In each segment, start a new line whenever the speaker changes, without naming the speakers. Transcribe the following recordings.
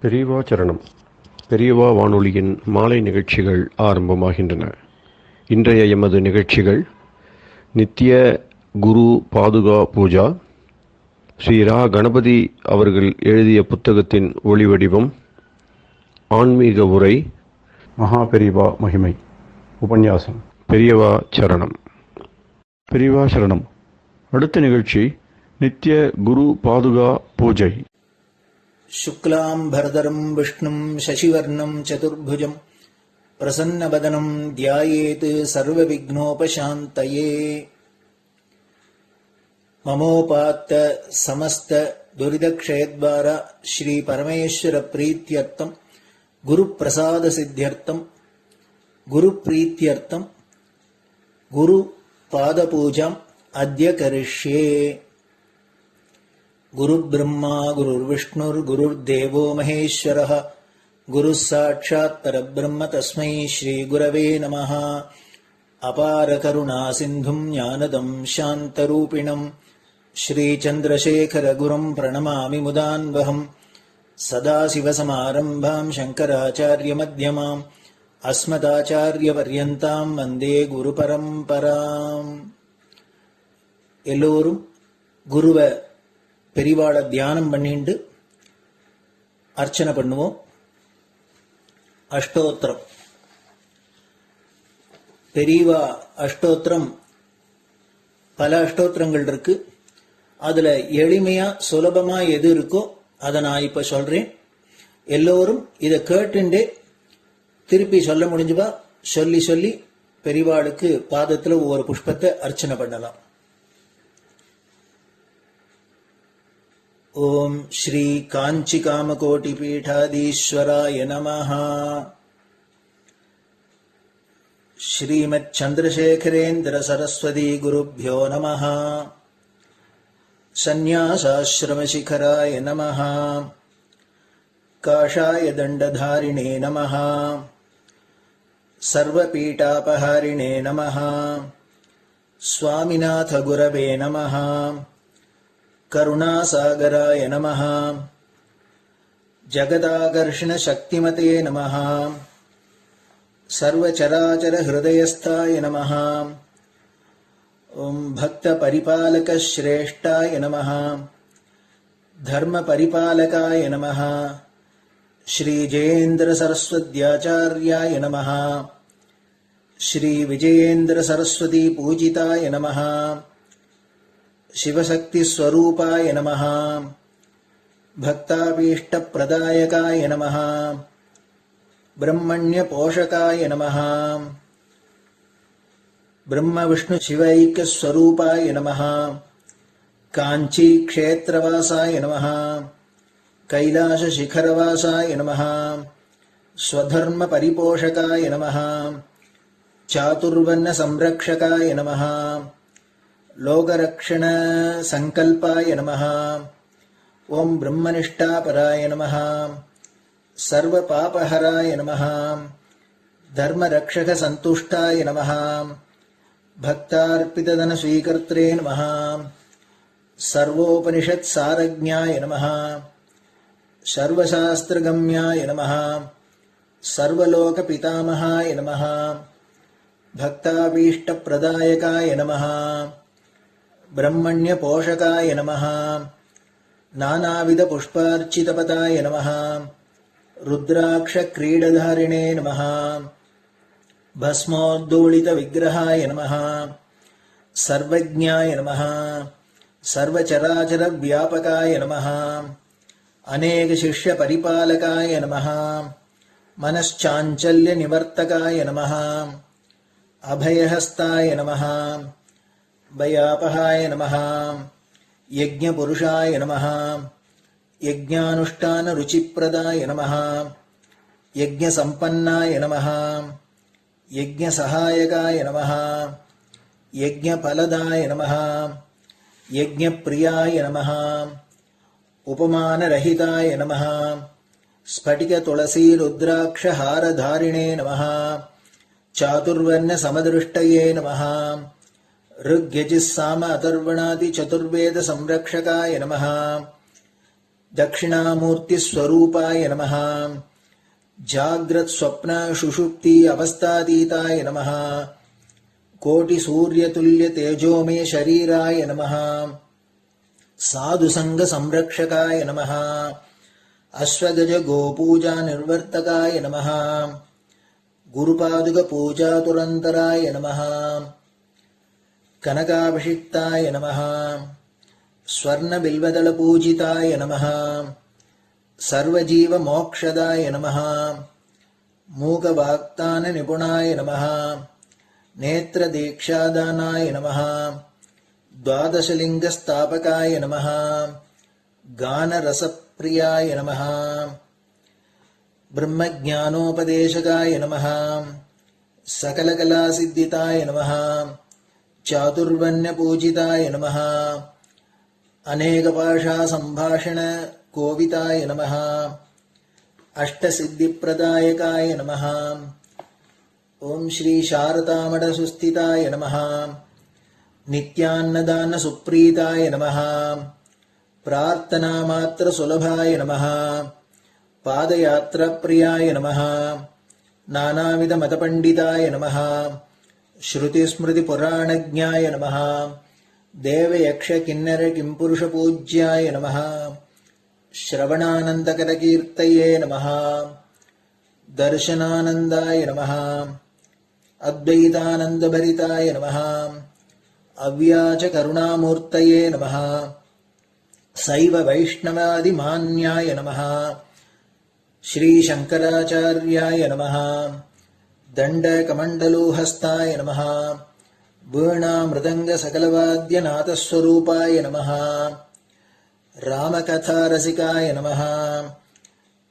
பெரியவா சரணம். பெரியவா வானொலியின் மாலை நிகழ்ச்சிகள் ஆரம்பமாகின்றன. இன்றைய எமது நிகழ்ச்சிகள் நித்திய குரு பாதுகா பூஜா, ஸ்ரீ ரா கணபதி அவர்கள் எழுதிய புத்தகத்தின் ஒளிவடிவம், ஆன்மீக உரை, மகா பெரியவா மகிமை, உபன்யாசம். பெரியவா சரணம். பெரியவா சரணம். அடுத்த நிகழ்ச்சி நித்திய குரு பாதுகா பூஜை.
शुक्लां भरदरं विष्णुं शशिवर्णं चतुर्भुजं प्रसन्नवदनं ध्यायेत् सर्वविघ्नोपशान्तये। ममोपात्त समस्त दुरितक्षयद्वारा श्री परमेश्वर प्रीत्यर्थं गुरुप्रसाद सिद्ध्यर्थं गुरुप्रीत्यर्थं गुरुपादपूजाम् अद्य करिष्ये। गुरुर्ब्रह्मा गुरुर्विष्णुर्गुरुर्देवो महेश्वरः गुरुः साक्षात् परब्रह्म तस्मै श्रीगुरवे नमः। अपार करुणासिन्धुं ज्ञानदं शान्तरूपिणं श्रीचन्द्रशेखरगुरुं प्रणमामि मुदान्वहम्। सदाशिवसमारम्भां शङ्कराचार्यमध्यमाम् अस्मदाचार्यपर्यन्तां वन्दे गुरुपरम्पराम्. எல்லோரும் குருவை பெரிவாளை தியானம் பண்ணிண்டு அர்ச்சனை பண்ணுவோம். அஷ்டோத்திரம். பெரியவா அஷ்டோத்திரம் பல அஷ்டோத்திரங்கள் இருக்கு. அதுல எளிமையா சுலபமா எது இருக்கோ அதை நான் இப்ப சொல்றேன். எல்லோரும் இதை கேட்டுண்டே திருப்பி சொல்ல முடிஞ்சுவா சொல்லி சொல்லி பெரிவாளுக்கு பாதத்துல ஒவ்வொரு புஷ்பத்தை அர்ச்சனை பண்ணலாம். ओम श्री कांची कामकोटि पीठाधीश्वराय नमः. श्रीमत् चंद्रशेखरेन्द्र सरस्वती गुरुभ्यो नमः. संन्यासाश्रम शिखराय नमः. काषाय दंडधारिणे नमः. सर्वपीठापहारिणे नमः. स्वामिनाथ गुरवे नमः. करुणासागराय नमः. जगदाकर्षण शक्तिमते नमः. सर्वचराचर हृदयस्थाय नमः. ओम भक्त परिपालक श्रेष्ठाय नमः. धर्म परिपालकाय नमः. श्री जयेन्द्र सरस्वत्याचार्याय नमः. श्री विजयेन्द्र सरस्वती पूजिताय नमः. शिवशक्ति स्वरूपाय नमः. भक्ताभीष्ट प्रदायकाय नमः. ब्रह्मण्य पोषकाय नमः. ब्रह्म विष्णु शिवैक्य स्वरूपाय नमः. कांची क्षेत्रवासाय नमः. कैलाश शिखरवासाय नमः. स्वधर्म परिपोषकाय नमः. चातुर्वर्ण संरक्षकाय नमः. लोकरक्षण संकल्पाय नमः. ओम ब्रह्मनिष्ठापराय नमः. सर्वपापहराय नमः. धर्मरक्षक संतुष्टाय नमः. भक्तार्पितधन स्वीकर्त्रे नमः. सर्वोपनिषत् सारज्ञाय नमः. सर्वशास्त्रगम्याय नमः. सर्वलोक पितामहाय नमः. भक्ताभीष्ट प्रदायकाय नमः. ब्रह्मण्य पोषकाय नमः. नानाविध पुष्पार्चितपताय नमः. रुद्राक्ष क्रीडधारिणे नमः. भस्मोद्दोलित विग्रहाय नमः. सर्वज्ञाय नमः. सर्वचराचर व्यापकाय नमः. अनेक शिष्य परिपालकाय नमः. मनश्चाञ्चल्य निवर्तकाय नमः. अभयहस्ताय नमः. भयापहाय नमः. यज्ञपुरुषाय नमः. यज्ञानुष्ठान रुचिप्रदाय नमः. यज्ञसम्पन्नाय नमः. यज्ञसहायकाय नमः. यज्ञफलदाय नमः. यज्ञप्रियाय नमः. उपमानरहिताय नमः. स्फटिक तुलसी रुद्राक्ष हारधारिणे नमः. चातुर्वर्ण समदृष्टये नमः. ऋग्यजुस्साम अथर्वणादि चतुर्वेद संरक्षकाय नमः. दक्षिणामूर्तिस्वरूपाय नमः जाग्रत् स्वप्न सुषुप्ति अवस्थातीताय नमः कोटिसूर्यतुल्यतेजोमय शरीराय नमः साधुसङ्गसंरक्षकाय नमः अश्वगज गोपूजा निर्वर्तकाय नमः गुरुपादुकपूजातुरन्तराय नमः कनकाभिषिक्ताय नमः स्वर्णबिल्वदलपूजिताय नमः सर्वजीवमोक्षदाय नमः मूकवाक्ताननिपुणाय नमः नेत्रदीक्षादानाय नमः द्वादशलिङ्गस्थापकाय नमः गानरसप्रियाय नमः ब्रह्मज्ञानोपदेशकाय नमः सकलकलासिद्धिताय नमः चातुर्वर्ण्यपूजिताय नमः अनेकभाषासम्भाषण कोविताय नमः अष्टसिद्धिप्रदायकाय नमः ओम श्री शारदामठसुस्थिताय नमः नित्यान्नदानसुप्रीताय नमः प्रार्थनामात्रसुलभाय नमः पादयात्राप्रियाय नमः नानाविधमतपण्डिताय नमः श्रुतिस्मृतिपुराणज्ञाय नमः देवयक्षकिन्नरकिंपुरुषपूज्याय नमः श्रवणानन्दकरकीर्तये नमः दर्शनानन्दाय नमः अद्वैतानन्दभरिताय नमः अव्याजकरुणामूर्तये नमः शैव वैष्णवादिमान्याय नमः श्रीशङ्कराचार्याय नमः दण्डकमण्डलोहस्ताय नमः वीणामृदङ्गसकलवाद्यनाथस्वरूपाय नमः रामकथारसिकाय नमः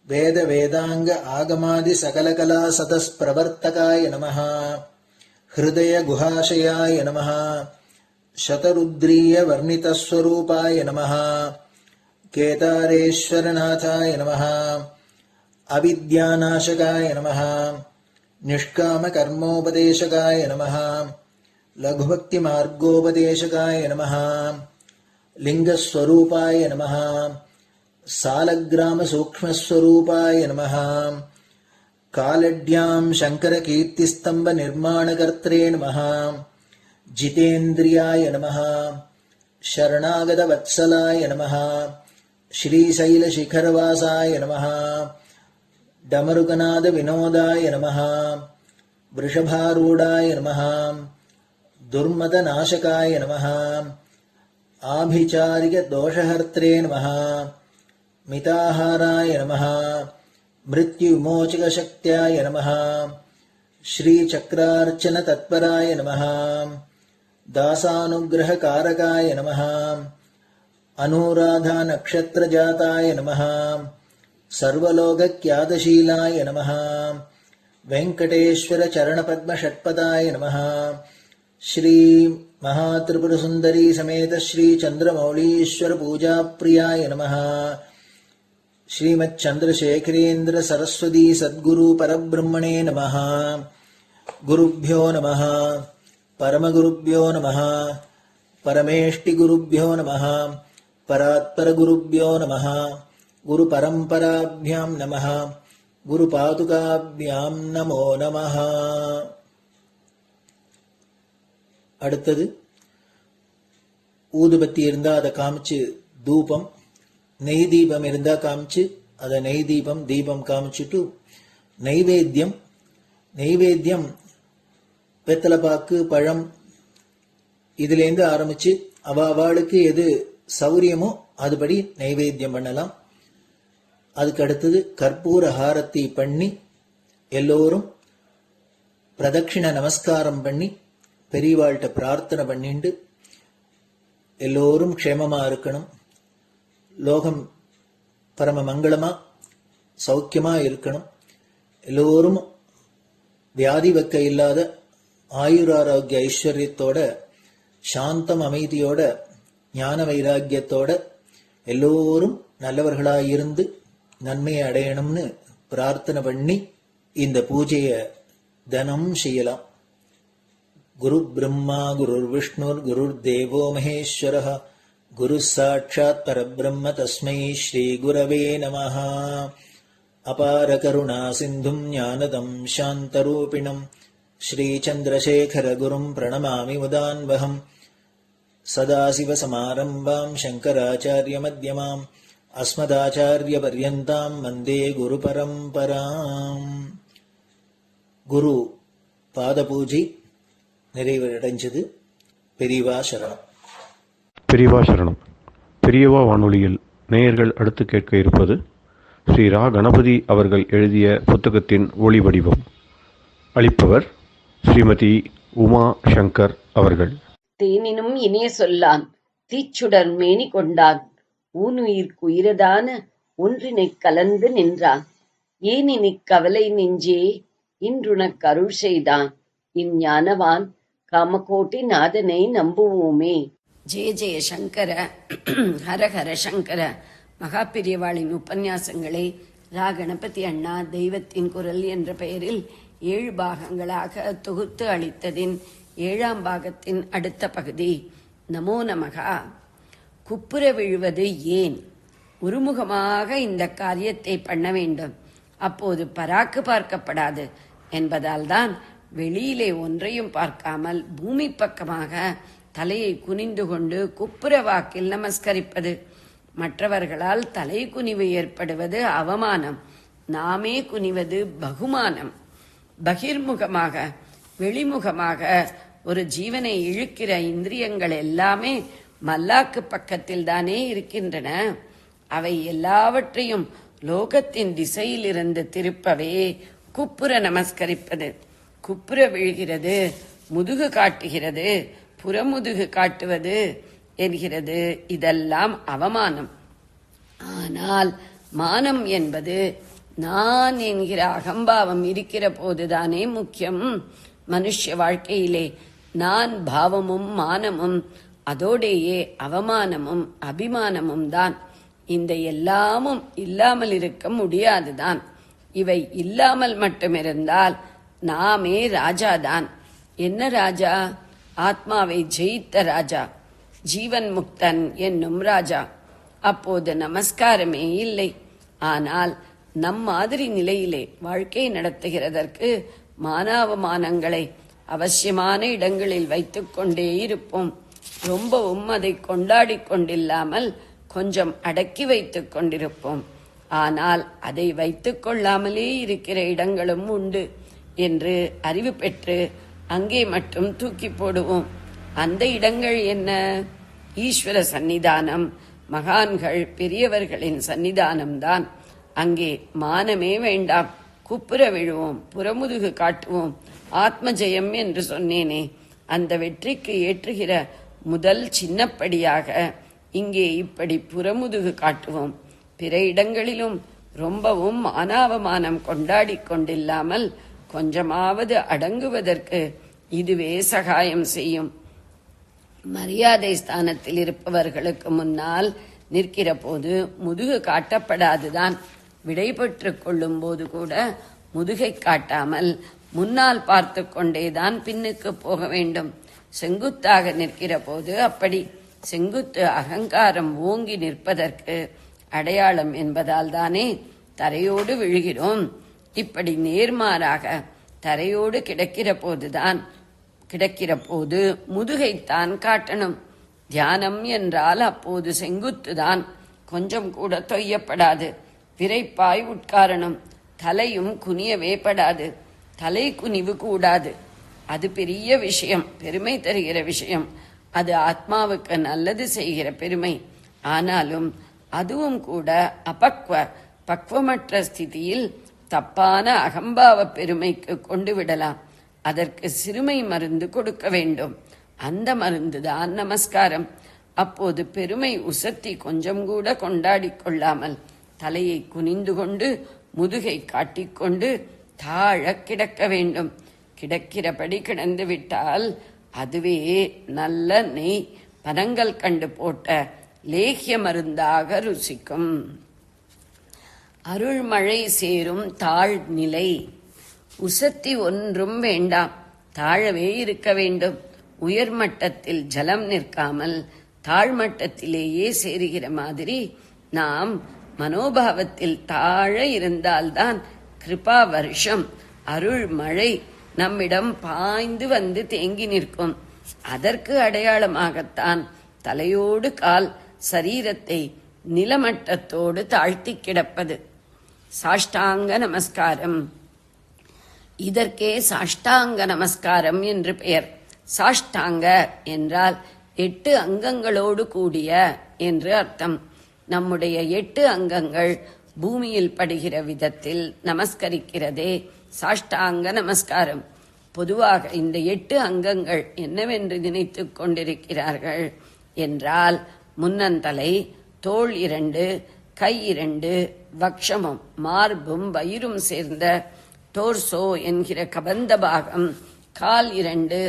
वेदवेदाङ्ग आगमादिसकलकलासतस्प्रवर्तकाय नमः हृदयगुहाशयाय नमः शतरुद्रीयवर्णितस्वरूपाय नमः केदारेश्वरनाथाय नमः अविद्यानाशकाय नमः निष्कामकर्मोपदेशकाय नमः लघुभक्तिमार्गोपदेशकाय नमः लिङ्गस्वरूपाय नमः सालग्रामसूक्ष्मस्वरूपाय नमः कालड्यां शङ्करकीर्तिस्तम्भनिर्माणकर्त्रे नमः जितेन्द्रियाय नमः शरणागतवत्सलाय नमः श्रीशैलशिखरवासाय नमः डमरुकनादविनोदाय नमः वृषभारूढाय नमः दुर्मदनाशकाय नमः आभिचारिकदोषहर्त्रे नमः मिताहाराय नमः मृत्युविमोचकशक्त्याय नमः श्रीचक्रार्चनतत्पराय नमः दासानुग्रहकारकाय नमः अनुराधानक्षत्रजाताय नमः सर्वलोकख्यातशीलाय नमः वेङ्कटेश्वरचरणपद्मषट्पदाय नमः श्री महात्रिपुरसुन्दरी समेत श्री चन्द्रमौलीश्वर पूजाप्रियाय नमः श्रीमच्चन्द्रशेखरेन्द्र सरस्वती सद्गुरु परब्रह्मणे नमः गुरुभ्यो नमः परमगुरुभ्यो नमः परमेष्टिगुरुभ्यो नमः परात्परगुरुभ्यो नमः गुरुपरम्पराभ्यां नमः गुरुपादुकाभ्यां नमो नमः. அடுத்தது ஊதுபத்தி இருந்தா அதை காமிச்சு தூபம், நெய் தீபம் இருந்தா காமிச்சு அதை நெய் தீபம் தீபம் காமிச்சுட்டு நைவேத்தியம் வெத்தலைப்பாக்கு பழம் இதுலேருந்து ஆரம்பிச்சு அவளுக்கு எது சௌரியமோ அதுபடி நைவேத்தியம் பண்ணலாம். அதுக்கு அடுத்தது கற்பூர ஹாரத்தி பண்ணி எல்லோரும் பிரதட்சிண நமஸ்காரம் பண்ணி பெரியவாள்கிட்ட பிரார்த்தனை பண்ணிண்டு எல்லோரும் க்ஷேமமா இருக்கணும், லோகம் பரம மங்களமா சௌக்கியமா இருக்கணும், எல்லோரும் வியாதி வெக்க இல்லாத ஆயுராரோக்கிய ஐஸ்வர்யத்தோட சாந்தம் அமைதியோட ஞான வைராக்கியத்தோட எல்லோரும் நல்லவர்களாயிருந்து நன்மையை அடையணும்னு பிரார்த்தனை பண்ணி இந்த பூஜையை தினம் செய்யலாம். குரு பிரம்மா குருர் விஷ்ணுர் குருர் தேவோ மகேஸ்வரः குரு சாட்சாத் பரபிரம்ம தஸ்மை ஸ்ரீ குரவே நமஹ. அபார கருணா சிந்தும் ஞானதம் சாந்தரூபிணம் ஸ்ரீ சந்திரசேகர குரும் பிரணமாமி முதான்வகம். சதாசிவசமாரம்பாம் சங்கராச்சாரிய மத்யமாம் அஸ்மதாச்சாரிய பர்யந்தாம் வந்தே குரு பரம்பராம். குரு பாத பூஜை நிறைவடைஞ்சது. பெரியவா சரணம்.
பெரியவா சரணம். பெரியவா வானொலியில் நேயர்கள் அடுத்து கேட்க இருப்பது ஸ்ரீ ரா கணபதி அவர்கள் எழுதிய புத்தகத்தின் ஒளி வடிவம். அளிப்பவர் ஸ்ரீமதி உமா சங்கர் அவர்கள்.
தேனினும் இனிய சொல்லான் தீச்சுடர் மேனி கொண்டான் ஊனுயிர்க்கு உயிரதான ஒன்றினைக் கலந்து நின்றான் ஏனினிக் கவலை நெஞ்சே இன்றுனக் அருள் செய்தான் இஞ்ஞானவான் காமகோட்டி நாதனை நம்புவோமே. ஜெய ஜெய சங்கர ஹரஹர சங்கர. மகாபெரியவாளின் உபன்யாசங்களை ரா கணபதி அண்ணா தெய்வத்தின் குரல் என்ற பெயரில் 7 பாகங்களாக தொகுத்து அளித்ததின் 7ஆம் பாகத்தின் அடுத்த பகுதி. நமோ நமகா. குப்புற விழுவது ஏன்? ஒருமுகமாக இந்த காரியத்தை பண்ண வேண்டும், அப்போது பராக்கு பார்க்கப்படாது என்பதால் தான் வெளியிலே ஒன்றையும் பார்க்காமல் பூமி பக்கமாக தலையை குனிந்து கொண்டு குப்புற வாக்கில் நமஸ்கரிப்பது. மற்றவர்களால் தலை குனிவு ஏற்படுவது அவமானம், நாமே குனிவது பகுமானம். பகிர்முகமாக வெளிமுகமாக ஒரு ஜீவனை இழுக்கிற இந்திரியங்கள் எல்லாமே மல்லாக்கு பக்கத்தில் தானே இருக்கின்றன. அவை எல்லாவற்றையும் லோகத்தின் திசையிலிருந்து திருப்பவே குப்புற நமஸ்கரிப்பது. குப்புற விழுகிறது, முதுகு காட்டுகிறது, புறமுதுகு காட்டுவது என்கிறது. இதெல்லாம் அவமானம். ஆனால் மானம் என்பது நான் என்கிற அகம்பாவம் இருக்கிற போதுதானே முக்கியம். மனுஷ வாழ்க்கையிலே நான் பாவமும் மானமும் அதோடேயே அவமானமும் அபிமானமும் தான். இந்த எல்லாமும் இல்லாமல் இருக்க முடியாதுதான். இவை இல்லாமல் மட்டுமிருந்தால் நாமே ராஜாதான். என்ன ராஜா? ஆத்மாவை ஜெயித்த ராஜா, ஜீவன் முக்தன் என்னும் ராஜா. அப்போது நமஸ்காரமே இல்லை. ஆனால் நம் மாதிரி நிலையிலே வாழ்க்கை நடத்துகிறதற்கு மானாவமானங்களை அவசியமான இடங்களில் வைத்துக் கொண்டே இருப்போம். ரொம்பவும் அதை கொண்டாடி கொண்டில்லாமல் கொஞ்சம் அடக்கி வைத்துக் கொண்டிருப்போம். ஆனால் அதை வைத்துக் கொள்ளாமலே இருக்கிற இடங்களும் உண்டு என்று அறிவு பெற்று அங்கே மட்டும் தூக்கி போடுவோம். அந்த இடங்கள் என்ன? ஈஸ்வர சன்னிதானம், மகான்கள் பெரியவர்களின் சன்னிதானம்தான். அங்கே மானமே வேண்டாம், குப்புற விழுவோம், புறமுதுகு காட்டுவோம். ஆத்ம ஜெயம் என்று சொன்னேனே, அந்த வெற்றிக்கு ஏற்றுகிற முதல் சின்னப்படியாக இங்கே இப்படி புறமுதுகு காட்டுவோம். பிற இடங்களிலும் ரொம்பவும் மானாவமானம் கொண்டாடி கொண்டில்லாமல் கொஞ்சமாவது அடங்குவதற்கு இதுவே சகாயம் செய்யும். மரியாதை ஸ்தானத்தில் இருப்பவர்களுக்கு முன்னால் நிற்கிற போது முதுகு காட்டப்படாதுதான். விடை பெற்றுக் கொள்ளும் போது கூட முதுகை காட்டாமல் முன்னால் பார்த்து கொண்டேதான் பின்னுக்கு போக வேண்டும். செங்குத்தாக நிற்கிற போது அப்படி. செங்குத்து அகங்காரம் ஓங்கி நிற்பதற்கு அடையாளம் என்பதால் தானே தரையோடு விழுகிறோம். இப்படி நேர்மாறாக தரையோடு கிடக்கிற போது முதுகைத்தான் காட்டணும். தியானம் என்றால் அப்போது செங்குத்துதான், கொஞ்சம் கூட தொய்யப்படாது. விரைப்பாய் உட்காரணும், தலையும் குனியவே படாது. தலை குனிவு கூடாது. அது பெரிய விஷயம், பெருமை தருகிற விஷயம். அது ஆத்மாவுக்கு நல்லது செய்கிற பெருமை. ஆனாலும் அதுவும் கூட பக்குவமற்ற ஸ்திதியில் தப்பான அகம்பாவ பெருமைக்கு கொண்டு விடலாம். அதற்கு சிறுமை மருந்து கொடுக்க வேண்டும். அந்த மருந்து தான் நமஸ்காரம். அப்போது பெருமை உசத்தி கொஞ்சம் கூட கொண்டாடி கொள்ளாமல் தலையை குனிந்து கொண்டு முதுகை காட்டிக்கொண்டு தாழ கிடக்க வேண்டும். கிடக்கிறபடி கிடந்து விட்டால் அதுவே நல்ல நெய் பனங்கள் கண்டு போட்ட லேகிய மருந்தாக ருசிக்கும். அருள்மழை சேரும் தாழ் நிலை. உசத்தி ஒன்றும் வேண்டாம், தாழவே இருக்க வேண்டும். உயர்மட்டத்தில் ஜலம் நிற்காமல் தாழ்மட்டத்திலேயே சேருகிற மாதிரி நாம் மனோபாவத்தில் தாழ இருந்தால்தான் கிருபா வருஷம் அருள் மழை நம்மிடம் பாய்ந்து வந்து தேங்கி நிற்கும். அதற்கு அடையாளமாகத்தான் தலையோடு கால் சரீரத்தை நிலமட்டத்தோடு தாழ்த்தி கிடப்பது. சாஷ்டாங்க நமஸ்காரம். இதற்கே சாஷ்டாங்க நமஸ்காரம் என்று பெயர். சாஷ்டாங்க என்றால் 8 அங்கங்களோடு கூடிய என்று அர்த்தம். நம்முடைய 8 அங்கங்கள் பூமியில் படுகிற விதத்தில் நமஸ்கரிக்கிறதே சாஷ்டாங்க நமஸ்காரம். பொதுவாக இந்த 8 அங்கங்கள் என்னவென்று நினைத்துக் கொண்டிருக்கிறார்கள் என்றால், முன்னந்தலை, தோள் 2, கை 2, வக்ஷமும் மார்பும் வயிறும் சேர்ந்த டோர்சோ என்கிற கபந்த பாகம், கால் 2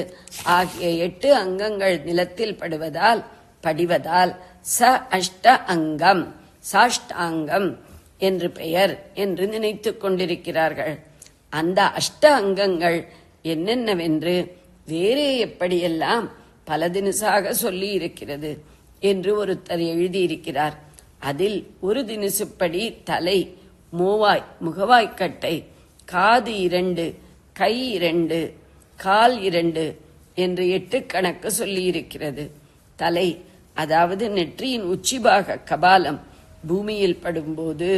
ஆகிய 8 அங்கங்கள் நிலத்தில் படிவதால் ச அஷ்ட அங்கம், சாஷ்டாங்கம் என்று பெயர் என்று நினைத்துக் கொண்டிருக்கிறார்கள். அந்த அஷ்ட அங்கங்கள் என்னென்னவென்று வேறே எப்படியெல்லாம் பல தினசாக சொல்லி இருக்கிறது என்று ஒருத்தர் எழுதியிருக்கிறார். அதில் ஒரு தினசுப்படி தலை, மூவாய், முகவாய்க்கட்டை, காது 2, கை 2, கால் 2 என்று 8 கணக்கு சொல்லியிருக்கிறது. தலை, அதாவது நெற்றியின் உச்சிபாக கபாலம் பூமியில் படும்போது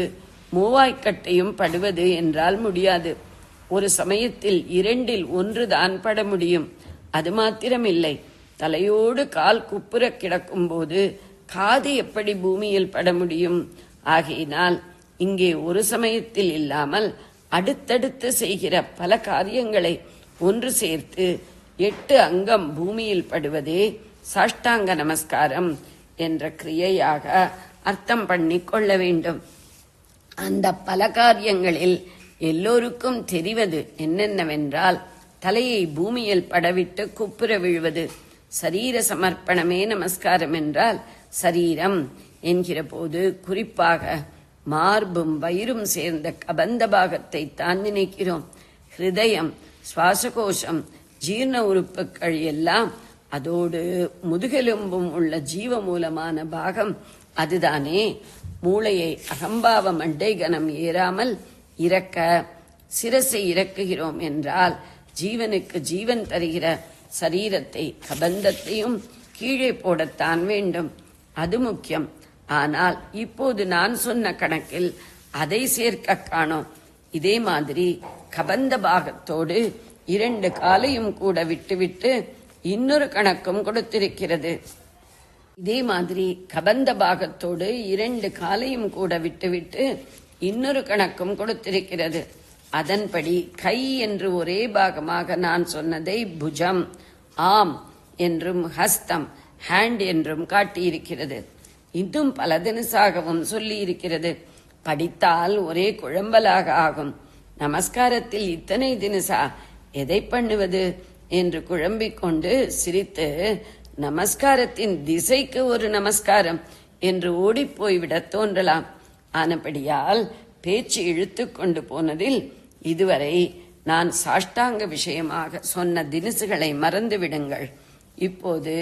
மூவாய்க்கட்டையும் படுவது என்றால் முடியாது. ஒரு சமயத்தில் 2இல் 1 தான் பட முடியும். அது மாத்திரமில்லை, தலையோடு கால் குப்புற கிடக்கும் போது காது எப்படி பூமியில் பட முடியும்? ஆகையினால் இங்கே ஒரு சமயத்தில் இல்லாமல் அடுத்தடுத்து செய்கிற பல காரியங்களை ஒன்று சேர்த்து 8 அங்கம் பூமியில் படுவதே சாஷ்டாங்க நமஸ்காரம் என்ற கிரியையாக அர்த்தம் பண்ணி கொள்ள வேண்டும். அந்த பல காரியங்களில் எல்லோருக்கும் தெரிவது என்னென்னவென்றால், தலையை பூமியில் படவிட்டு குப்புற விழுவது. சரீர சமர்ப்பணமே நமஸ்காரம் என்றால், சரீரம் என்கிற போது குறிப்பாக மார்பும் வயிறும் சேர்ந்த கபந்த பாகத்தை தான் நினைக்கிறோம். ஹிருதயம், சுவாசகோஷம், ஜீர்ண உறுப்புகள் எல்லாம் அதோடு முதுகெலும்பும் உள்ள ஜீவ மூலமான பாகம் அதுதானே. மூளையை அகம்பாவ மண்டை கனம் ஏறாமல் இறக்க சிரசை இறக்குகிறோம் என்றால், ஜீவனுக்கு ஜீவன் தருகிற சரீரத்தை, கபந்தத்தையும் கீழே போடத்தான் வேண்டும். அது முக்கியம். ஆனால் இப்போது நான் சொன்ன கணக்கில் அதை சேர்க்க காணோம். இதே மாதிரி கபந்த பாகத்தோடு 2 காலையும் கூட விட்டுவிட்டு இன்னொரு கணக்கும் கொடுத்திருக்கிறது. இதே மாதிரி கபந்த பாகத்தோடு 2 காலையும் கூட விட்டுவிட்டு இன்னொரு கணக்கும் கொடுத்திருக்கிறது. அதன்படி கை என்று ஒரே பாகமாக நான் சொன்னதை புஜம், ஆம் என்றும் ஹஸ்தம், ஹேண்ட் என்றும் காட்டியிருக்கிறது. இன்னும் பல தினசாகவும் சொல்லி இருக்கிறது. படித்தால் ஒரே குழம்பலாக ஆகும். நமஸ்காரத்தில் இத்தனை தினசா எதை பண்ணுவது என்று குழம்பிக் கொண்டு சிரித்து, நமஸ்காரத்தின் திசைக்கு ஒரு நமஸ்காரம் என்று ஓடிப்போய்விட தோன்றலாம். ஆனபடியால் பேச்சு இழுத்து கொண்டு போனதில் இதுவரை நான் சாஷ்டாங்க விஷயமாக சொன்ன தினசுகளை மறந்துவிடுங்கள். இப்போது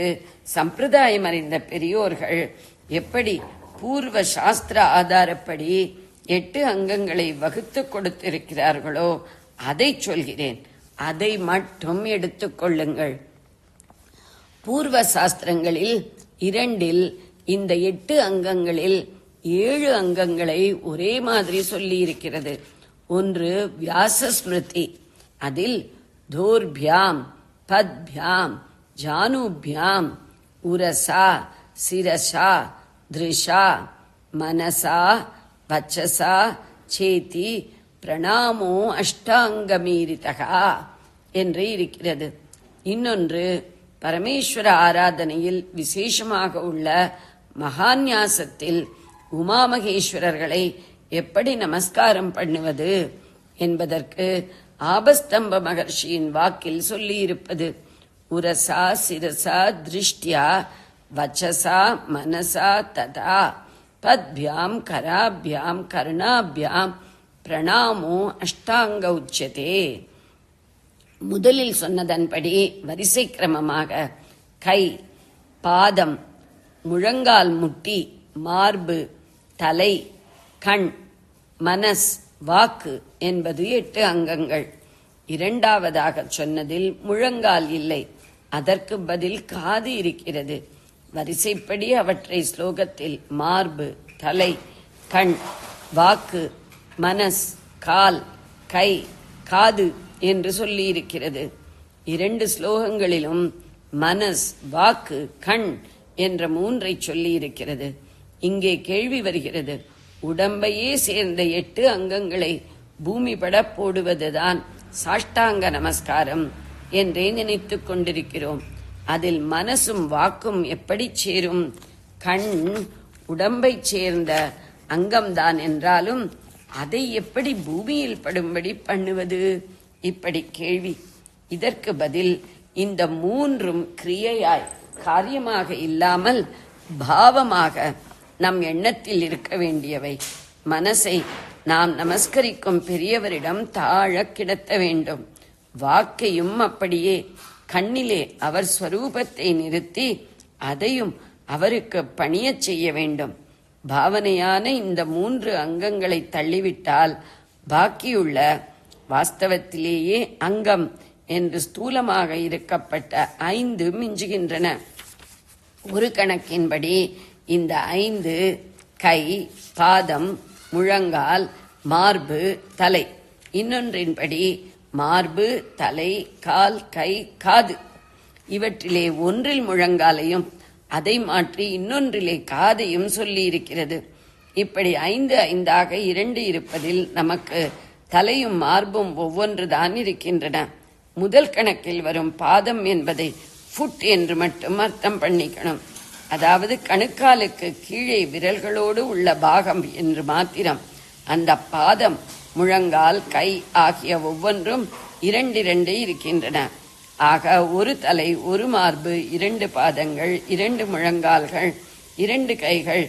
சம்பிரதாயம் அறிந்த பெரியோர்கள் எப்படி பூர்வ சாஸ்திர ஆதாரப்படி 8 அங்கங்களை வகுத்து கொடுத்திருக்கிறார்களோ அதை சொல்கிறேன். அதை மட்டும் எடுத்துக்கொள்ளுங்கள். பூர்வ சாஸ்திரங்களில் 2இல் இந்த 8 அங்கங்களில் 7 அங்கங்களை ஒரே மாதிரி சொல்லி இருக்கிறது. ஒன்று வியாசஸ்மிருதி, அதில் தோர்பியாம், பத்பியாம், ஜானுபியாம், உரசா, சிரசா, திருஷா, மனசா, வச்சசா, சேதி, பிரணாமோ அஷ்டாங்கமீரிதகா என்று இருக்கிறது. இன்னொன்று பரமேஸ்வர ஆராதனையில் விசேஷமாக உள்ள மகான்யாசத்தில் உமாமகேஸ்வரர்களை எப்படி நமஸ்காரம் பண்ணுவது என்பதற்கு ஆபஸ்தம்ப மகர்ஷியின் வாக்கில் சொல்லியிருப்பது. உரசா, சிரசா, திருஷ்டியா, வச்சசா, மனசா, ததா பத்பியாம், கராபியாம், கர்ணாபியாம் பிரணாமோ அஷ்டாங்க உச்சதே. முதலில் சொன்னதன்படி வரிசை கிரமமாக கை, பாதம், முழங்கால் முட்டி, மார்பு, தலை, கண், மனஸ், வாக்கு என்பது 8 அங்கங்கள். இரண்டாவதாக சொன்னதில் முழங்கால் இல்லை, அதற்கு பதில் காது இருக்கிறது. வரிசைப்படி அவற்றை ஸ்லோகத்தில் மார்பு, தலை, கண், வாக்கு, மனஸ், கால், கை, காது என்று சொல்லியிருக்கிறது. 2 ஸ்லோகங்களிலும் மனஸ், வாக்கு, கண் என்ற 3ஐ சொல்லியிருக்கிறது. இங்கே கேள்வி வருகிறது, உடம்பையே சேர்ந்த 8 அங்கங்களை பூமிபட போடுவதுதான் சாஷ்டாங்க நமஸ்காரம் என்றே நினைத்துக் கொண்டிருக்கிறோம். அதில் மனசும் வாக்கும் எப்படி சேரும்? கண் உடம்பை சேர்ந்த அங்கம்தான் என்றாலும் அதை எப்படி பூமியில் படும்படி பண்ணுவது? இப்படி கேள்வி. இதற்கு பதில், இந்த 3ம் கிரியையாய் காரியமாக இல்லாமல் பாவமாக நம் எண்ணத்தில் இருக்க வேண்டியவை. மனசை நாம் நமஸ்கரிக்கும் பெரியவரிடம் தாழ கிடத்த வேண்டும். வாக்கையும் அப்படியே கண்ணிலே அவர் ஸ்வரூபத்தை நிறுத்தி அதையும் அவருக்கு பணியச் செய்ய வேண்டும். பாவனையான இந்த 3 அங்கங்களை தள்ளிவிட்டால் பாக்கியுள்ள வாஸ்தவத்திலேயே அங்கம் என்று ஸ்தூலமாக இருக்கப்பட்ட 5 மிஞ்சுகின்றன. ஒரு கணக்கின்படி இந்த 5 கை, பாதம், முழங்கால், மார்பு, தலை. இன்னொன்றின்படி மார்பு, தலை, கால், கை, காது. இவற்றிலே ஒன்றில் முழங்காலையும் அதை மாற்றி இன்னொன்றிலே காதையும் சொல்லி இருக்கிறது. இப்படி 5 5ஆக 2 இருப்பதில் நமக்கு தலையும் மார்பும் ஒவ்வொன்றுதான் இருக்கின்றன. முதல் கணக்கில் வரும் பாதம் என்பதை ஃபுட் என்று மட்டும் அர்த்தம் பண்ணிக்கணும். அதாவது கணுக்காலுக்கு கீழே விரல்களோடு உள்ள பாகம் என்று மாத்திரம். அந்த பாதம், முழங்கால், கை ஆகிய ஒவ்வொன்றும் 2 2 இருக்கின்றன. ஆக ஒரு தலை, ஒரு மார்பு, 2 பாதங்கள், 2 முழங்கால்கள், 2 கைகள்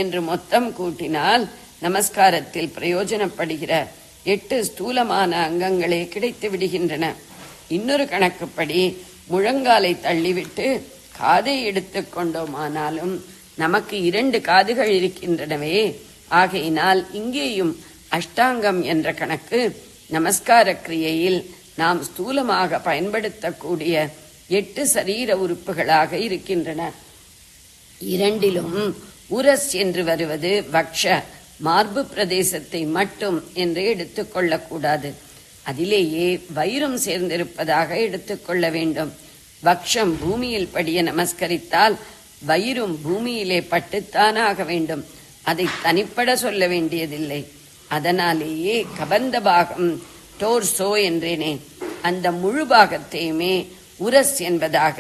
என்று மொத்தம் கூட்டினால் நமஸ்காரத்தில் பிரயோஜனப்படுகிற 8 ஸ்தூலமான அங்கங்களே கிடைத்து விடுகின்றன. இன்னொரு கணக்குப்படி முழங்காலை தள்ளிவிட்டு காதை எடுத்துக் கொண்டோமானாலும் நமக்கு 2 காதுகள் இருக்கின்றனவே. ஆகையினால் இங்கேயும் அஷ்டாங்கம் என்ற கணக்கு நமஸ்கார கிரியையில் நாம் ஸ்தூலமாக பயன்படுத்தக்கூடிய 8 சரீர உறுப்புகளாக இருக்கின்றன. 2லும் உரஸ் என்று வருவது வக்ஷ, மார்பு பிரதேசத்தை மட்டும் என்று எடுத்துக்கொள்ளக்கூடாது. அதிலேயே வயிறும் சேர்ந்திருப்பதாக எடுத்துக்கொள்ள வேண்டும். வக்ஷம் பூமியில் படிய நமஸ்கரித்தால் வயிறும் பூமியிலே பட்டுத்தானாக வேண்டும். அதை தனிப்பட சொல்ல வேண்டியதில்லை. அதனாலேயே கபந்த பாகம் டோர்சோ என்றேனே, அந்த முழு பாகத்தையுமே உரஸ் என்பதாக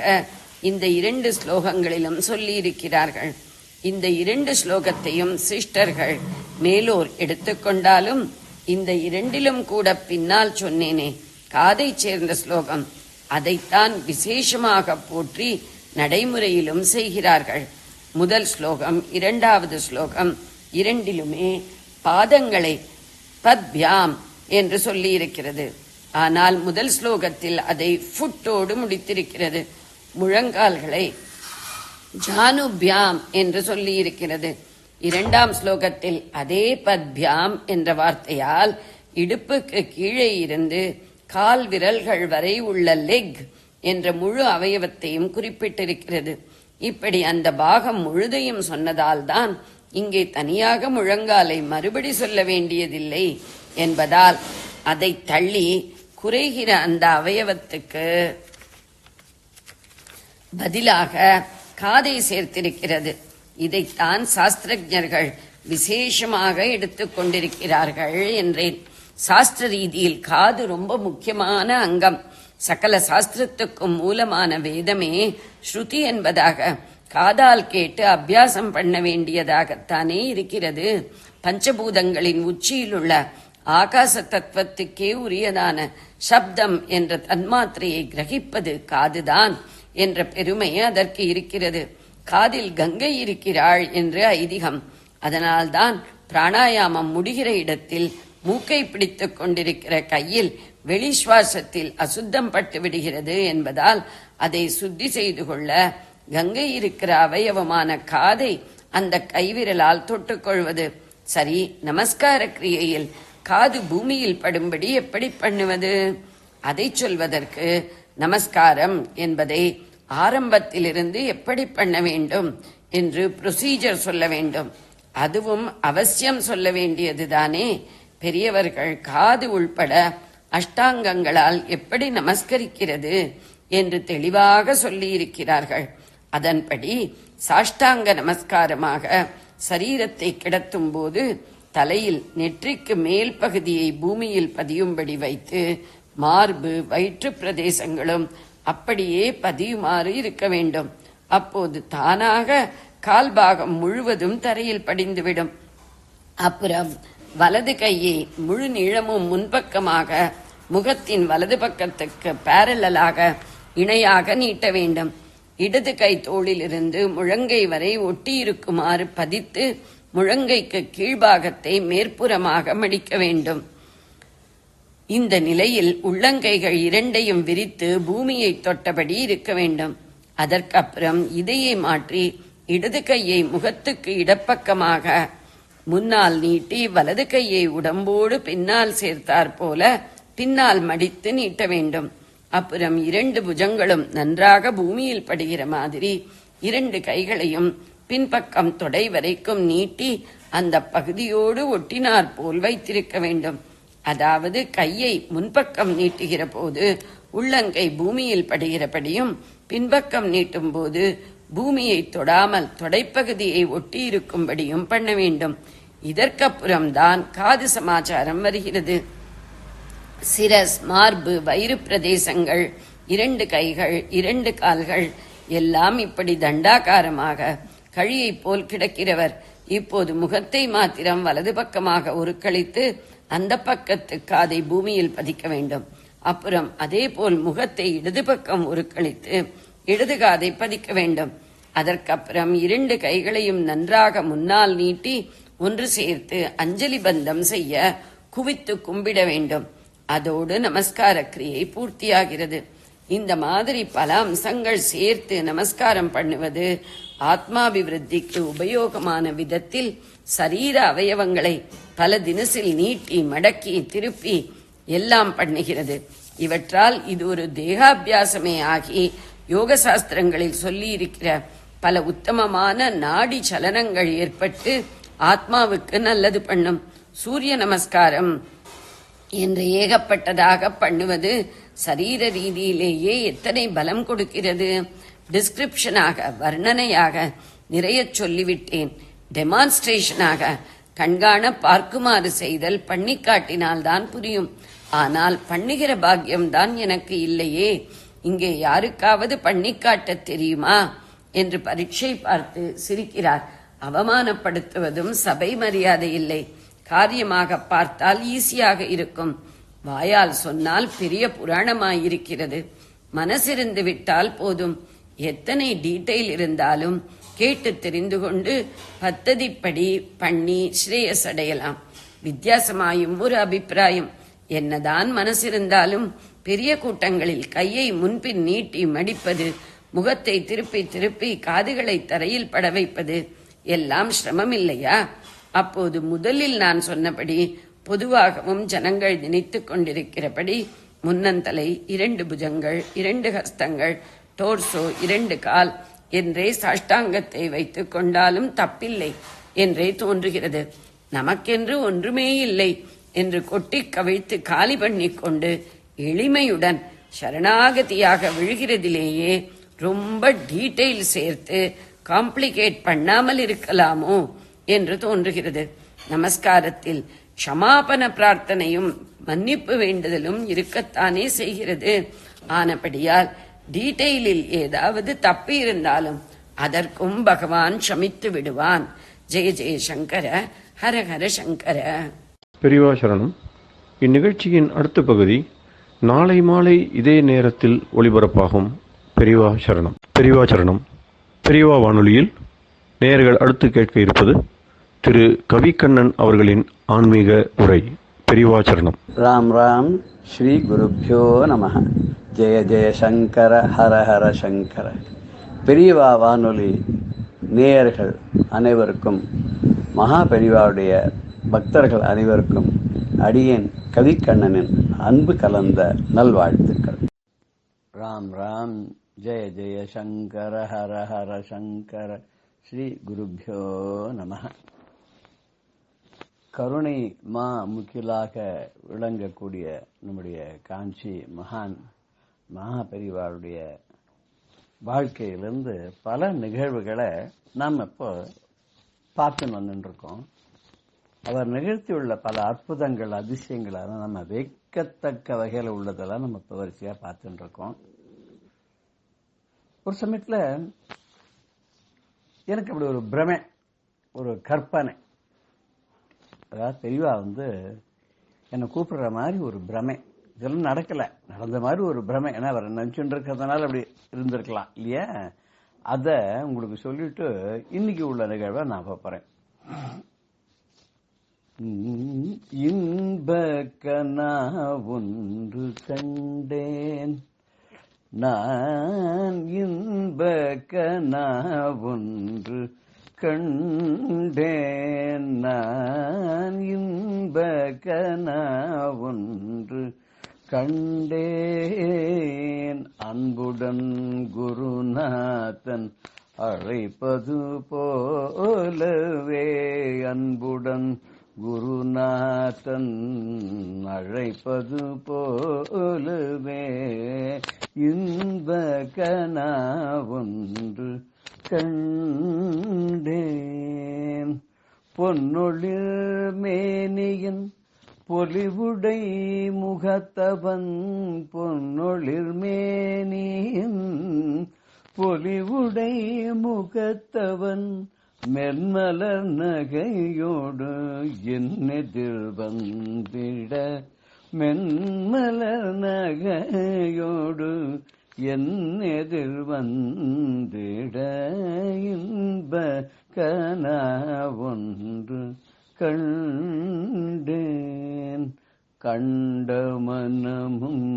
இந்த 2 ஸ்லோகங்களிலும் சொல்லியிருக்கிறார்கள். இந்த 2 ஸ்லோகத்தையும் சிஸ்டர்கள் மேலோர் எடுத்துக்கொண்டாலும் இந்த 2லும் கூட பின்னால் சொன்னேனே காதை சேர்ந்த ஸ்லோகம், அதைத்தான் விசேஷமாக போற்றி நடைமுறையிலும் செய்கிறார்கள். முதல் ஸ்லோகம், 2வது ஸ்லோகம் 2லுமே பாதங்களை பத்யாம் என்று சொல்லி இருக்கிறது. ஆனால் முதல் ஸ்லோகத்தில் அதை ஃபுட்டோடு முடித்திருக்கிறது. முழங்கால்களை ஜானுபியாம் என்று சொல்லி இருக்கிறது. 2ஆம் ஸ்லோகத்தில் அதே பத்யாம் என்ற வார்த்தையால் இடுப்புக்கு கீழே இருந்து கால் விரல்கள் வரை உள்ள லெக் என்ற முழு அவயவத்தையும் குறிப்பிட்டிருக்கிறது. இப்படி அந்த பாகம் முழுதையும் சொன்னதால் தான் இங்கே தனியாக முழங்காலை மறுபடி சொல்ல வேண்டியதில்லை என்பதால் அதை தள்ளி குறைகிற அந்த அவயவத்துக்கு பதிலாக காதை சேர்த்திருக்கிறது. இதைத்தான் சாஸ்திரஜர்கள் விசேஷமாக எடுத்துக்கொண்டிருக்கிறார்கள் என்றேன். சாஸ்திர ரீதியில் காது ரொம்ப முக்கியமான அங்கம். சகல சாஸ்திரத்துக்கும் மூலமான வேதமே ஸ்ருதி என்பதாக காதால் கேட்டு அபியாசம் பண்ண வேண்டியதாகத்தானே இருக்கிறது. பஞ்சபூதங்களின் உச்சியில் உள்ள ஆகாச தத்துவத்துக்கே உரியதான சப்தம் என்ற தன்மாத்திரையை கிரகிப்பது காதுதான் என்ற பெருமை அதற்கு இருக்கிறது. காதில் கங்கை இருக்கிறாள் என்று ஐதீகம். அதனால்தான் பிராணாயாமம் முடிகிற இடத்தில் மூக்கை பிடித்துக் கொண்டிருக்கிற கையில் வெளிசுவாசத்தில் அசுத்தம் பட்டு விடுகிறது என்பதால் அதை சுத்தி செய்து கொள்ள கங்கை இருக்கிற அவயவமான காதை அந்த கைவிரலால் தொட்டுக்கொள்வது. சரி, நமஸ்கார கிரியையில் காது பூமியில் படும்படி எப்படி பண்ணுவது? அதை சொல்வதற்கு நமஸ்காரம் என்பதை ஆரம்பத்திலிருந்து எப்படி பண்ண வேண்டும் என்று ப்ரொசீஜர் சொல்ல வேண்டும். அதுவும் அவசியம் சொல்ல வேண்டியதுதானே. பெரியவர்கள் காது உள்பட அஷ்டாங்கங்களால் எப்படி நமஸ்கரிக்கிறது என்று தெளிவாக சொல்லி இருக்கிறார்கள். அதன்படி சாஷ்டாங்க நமஸ்காரமாக சரீரத்தை கிடத்தும் போது தலையில் நெற்றிக்கு மேல் பகுதியை பூமியில் பதியும்படி வைத்து மார்பு வயிற்று பிரதேசங்களும் அப்படியே பதியுமாறு இருக்க வேண்டும். அப்போது தானாக கால்பாகம் முழுவதும் தரையில் படிந்துவிடும். அப்புறம் வலது கையை முழு நீளமும் முன்பக்கமாக முகத்தின் வலது பக்கத்துக்கு பேரலாக இணையாக நீட்ட வேண்டும். இடது கை தோளிலிருந்து முழங்கை வரை ஒட்டியிருக்குமாறு பதித்து முழங்கைக்கு கீழ்பாகத்தை மேற்புறமாக மடிக்க வேண்டும். இந்த நிலையில் உள்ளங்கைகள் இரண்டையும் விரித்து பூமியை தொட்டபடி இருக்க வேண்டும். அதற்கப்புறம் இதையை மாற்றி இடது கையை முகத்துக்கு இடப்பக்கமாக முன்னால் நீட்டி வலது கையை உடம்போடு பின்னால் சேர்த்தாற் போல பின்னால் மடித்து நீட்ட வேண்டும். அப்புறம் இரண்டு புஜங்களும் நன்றாக பூமியில் படுகிற மாதிரி இரண்டு கைகளையும் பின்பக்கம் தொடை வரைக்கும் நீட்டி அந்த பகுதியோடு ஒட்டினார் போல் வைத்திருக்க வேண்டும். அதாவது கையை முன்பக்கம் நீட்டுகிற போது உள்ளங்கை பூமியில் படுகிறபடியும் பின்பக்கம் நீட்டும் போது பூமியை தொடாமல் தொடைப்பகுதியை ஒட்டி இருக்கும்படியும் பண்ண வேண்டும். இதற்கப்புறம்தான் காது சமாச்சாரம் வருகிறது. சிரஸ், மார்பு, வயிறு பிரதேசங்கள், இரண்டு கைகள், இரண்டு கால்கள் எல்லாம் இப்படி தண்டாகாரமாக கழியை போல் கிடக்கிறவர் இப்போது முகத்தை மாத்திரம் வலது பக்கமாக உருக்களித்து அந்த பக்கத்து காதை பூமியில் பதிக்க வேண்டும். அப்புறம் அதே போல் முகத்தை இடது பக்கம் உருக்களித்து இடது காதை பதிக்க வேண்டும். அதற்கப்புறம் இரண்டு கைகளையும் நன்றாக முன்னால் நீட்டி ஒன்று சேர்த்து அஞ்சலி பந்தம் செய்ய குவித்து கும்பிட வேண்டும். அதோடு நமஸ்கார கிரியை பூர்த்தியாகிறது. இந்த மாதிரி பல அம்சங்கள் சேர்த்து நமஸ்காரம் பண்ணுவது ஆத்மாபிவிருத்திக்கு உபயோகமான விதத்தில் சரீர அவயவங்களை பல தினசில் நீட்டி மடக்கி திருப்பி எல்லாம் பண்ணுகிறது. இவற்றால் இது ஒரு தேகாபியாசமே ஆகி யோக சாஸ்திரங்களில் சொல்லி இருக்கிற பல உத்தமமான நாடி சலனங்கள் ஏற்பட்டு ஆத்மாவுக்கு நல்லது பண்ணும். சூரிய நமஸ்காரம் என்று ஏகப்பட்டதாக பண்ணுவது சரீர ரீதியிலேயே எத்தனை பலம் கொடுக்கிறது. டிஸ்கிரிப்ஷனாக, வர்ணனையாக நிறைய சொல்லிவிட்டேன். டெமான்ஸ்ட்ரேஷனாக கண்காண பார்க்குமாறு செய்தல் பண்ணி காட்டினால்தான் புரியும். ஆனால் பண்ணுகிற பாக்கியம்தான் எனக்கு இல்லையே. இங்கே யாருக்காவது பண்ணி காட்ட தெரியுமா என்று பரீட்சை பார்த்து சிரிக்கிறார். அவமானப்படுத்துவதும் சபை மரியாதை இல்லை. காரியமாக பார்த்தால் ஈஸியாக இருக்கும். வாயால் சொன்னால் பெரிய புராணமாயிருக்கிறது. மனசிருந்து விட்டால் போதும். எத்தனை டீட்டெயில் இருந்தாலும் கேட்டு தெரிந்து கொண்டு பத்ததிப்படி பண்ணி ஸ்ரேயஸ் அடையலாம். வித்தியாசமாயும் ஒரு அபிப்பிராயம். என்னதான் மனசிருந்தாலும் பெரிய கூட்டங்களில் கையை முன்பின் நீட்டி மடிப்பது, முகத்தை திருப்பி திருப்பி காதுகளை தரையில் பட வைப்பது எல்லாம் சிரமம் இல்லையா? அப்போது முதலில் நான் சொன்னபடி பொதுவாகவும் ஜனங்கள் நினைத்து கொண்டிருக்கிறபடி முன்னந்தலை, இரண்டு புஜங்கள், இரண்டு ஹஸ்தங்கள், டோர்சோ, இரண்டு கால் என்றே சாஷ்டாங்கத்தை வைத்துக் கொண்டாலும் தப்பில்லை என்றே தோன்றுகிறது. நமக்கென்று ஒன்றுமே இல்லை என்று கொட்டி கவிழ்த்து காலி பண்ணிக்கொண்டு எளிமையுடன் சரணாகதியாக விழுகிறதிலேயே ரொம்ப டீட்டெயில் சேர்த்து காம்ப்ளிகேட் பண்ணாமல் இருக்கலாமோ என்று தோன்றுகிறது. நமஸ்காரத்தில் க்ஷமாபன பிரார்த்தனையும் மன்னிப்பு வேண்டுதலும் இருக்கத்தானே செய்கிறது. ஆனபடியால் டீட்டெயிலில் ஏதாவது தப்பி இருந்தாலும் அதற்கும் பகவான் க்ஷமித்து விடுவான். ஜெய ஜெய சங்கர, ஹர ஹர சங்கர.
பெரியவா சரணம். இந்நிகழ்ச்சியின் அடுத்த பகுதி நாளை மாலை இதே நேரத்தில் ஒளிபரப்பாகும். பெரியவா சரணம். பெரியவா சரணம். பெரியவா வானொலியில் நேயர்கள் அடுத்து கேட்க இருப்பது திரு கவிக்கண்ணன் அவர்களின் ஆன்மீக உரை. பெரியவா சரணம்.
ராம் ராம். ஸ்ரீ குருப்யோ நமः. ஜெய ஜெய சங்கர, ஹர ஹர சங்கர. பெரியவா வானொலி நேயர்கள் அனைவருக்கும், மகா பெரியவாவுடைய பக்தர்கள் அனைவருக்கும் அடியேன் கவிக்கண்ணனின் அன்பு கலந்த நல்வாழ்த்துக்கள். ராம் ராம். ஜெய ஜெய சங்கர ஹர ஹர சங்கர. ஸ்ரீ குருப்யோ நம. கருணை மா முக்கிலாக விளங்கக்கூடிய நம்முடைய காஞ்சி மகா பெரியவாளுடைய வாழ்க்கையிலிருந்து பல நிகழ்வுகளை நாம் இப்போ பார்த்து வந்துட்டு இருக்கோம். அவர் நிகழ்த்தியுள்ள பல அற்புதங்கள், அதிசயங்களான நம்ம வைக்கத்தக்க வகையில் உள்ளதெல்லாம் நம்ம இப்போ வரிசையாக பார்த்துட்டு இருக்கோம். ஒரு சமயத்தில் எனக்கு அப்படி ஒரு பிரமை, ஒரு கற்பனை, அதாவது பெரியவா என்னை கூப்பிடுற மாதிரி ஒரு பிரமை. இதெல்லாம் நடக்கலை, நடந்த மாதிரி ஒரு பிரமை. ஏன்னா அவர் நினச்சுட்டு இருக்கிறதுனால அப்படி இருந்திருக்கலாம் இல்லையா? அதை உங்களுக்கு சொல்லிட்டு இன்னைக்கு உள்ள நிகழ்வை நான் பார்ப்பறேன். இன்பக்கனா ஒன்று கண்டேன் நான், இன்பக்கனா ஒன்று கண்டேன் நான், இன்பக்கனா ஒன்று கண்டேன். அன்புடன் குருநாதன் அழைப்பது போலவே, அன்புடன் குருநாதன் அழைப்பது போலவே, இன்பக்கனா ஒன்று கண்டேன். பொன்னொழில் மேனியின் பொலிவுடை முகத்தவன், பொன்னொழில் மேனியின் பொலிவுடை முகத்தவன், மென்மலர் நகையோடு என்னெதிர் வந்திட, மென்மலர் நகையோடு என்னெதிர் வந்திட, இன்ப கனா ஒன்று கண்டேன். கண்ட மனமும்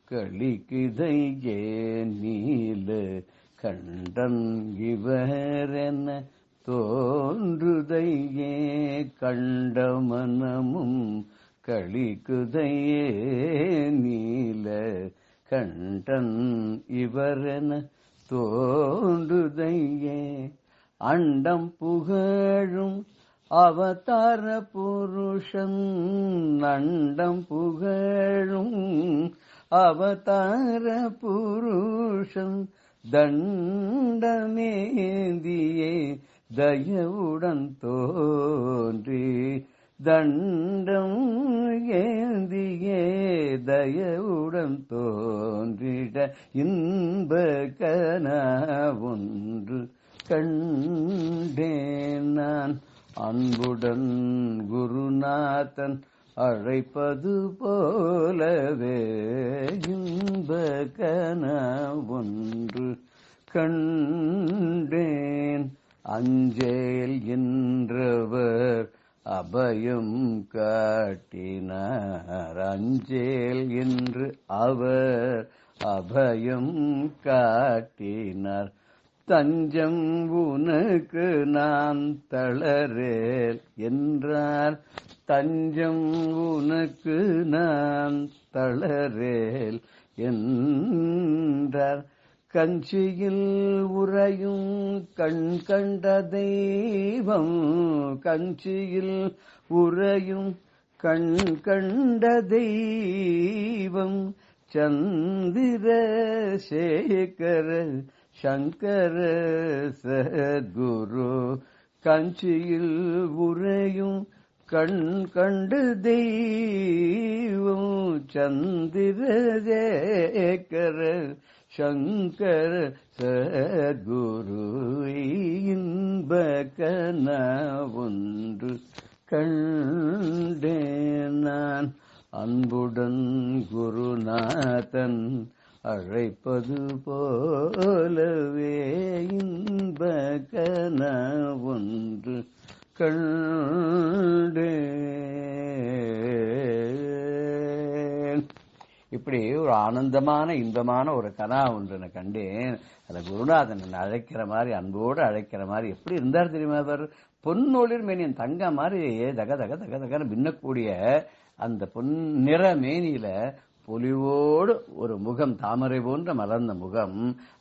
களிக்குதையே நீல கண்டன் இவரென தோன்றுதையே, கண்ட மனமும் களிக்குதையே நீல கண்டன் இவரென தோன்றுதையே. அண்டம் புகழும் அவதார புருஷன், அண்டம் புகழும் அவதார புருஷன், தண்டமேந்தியே தயவுடன் தோன்றி, தண்டம் ஏந்தியே தயவுடன் தோன்றிட, இன்ப கனா ஒன்று கண்டேன் நான். அன்புடன் குருநாதன் அழைப்பது போலவே, இன்ப கனா ஒன்று கண்டேன். அஞ்சேல் என்றவர் அபயம் காட்டினார், அஞ்சேல் என்று அவர் அபயம் காட்டினார். தஞ்சம் உனக்கு நான் தளரேல் என்றார், தஞ்சம் உனக்கு நான் தளரேல் என்றார். கஞ்சியில் உறையும் கண் கண்ட தெய்வம், கஞ்சியில் உறையும் கண் கண்ட தெய்வம், சந்திரசேகர சங்கர சத்குரு. கஞ்சியில் உறையும் கண் கண்டு தெய்வம், சந்திரசேகர சங்கர சத்குரு. இன்ப கனா ஒன்று கண்டேன் நான். அன்புடன் குருநாதன் அழைப்பது போலவே, இன்ப கனா ஒன்று கண்டேன். இப்படி ஒரு ஆனந்தமான இன்பமான ஒரு கனா ஒன்று நான் கண்டேன். அந்த குருநாதன் என்னை அழைக்கிற மாதிரி, அன்போடு அழைக்கிற மாதிரி எப்படி இருந்தார் தெரியுமா? அவர் பொன்னொளிர் மேனியன், தங்க மாதிரி தக தக தக தகன்னு பின்னக்கூடிய அந்த பொன்னிற மேனியில பொலிவோடு ஒரு முகம், தாமரை போன்ற மலர்ந்த முகம்,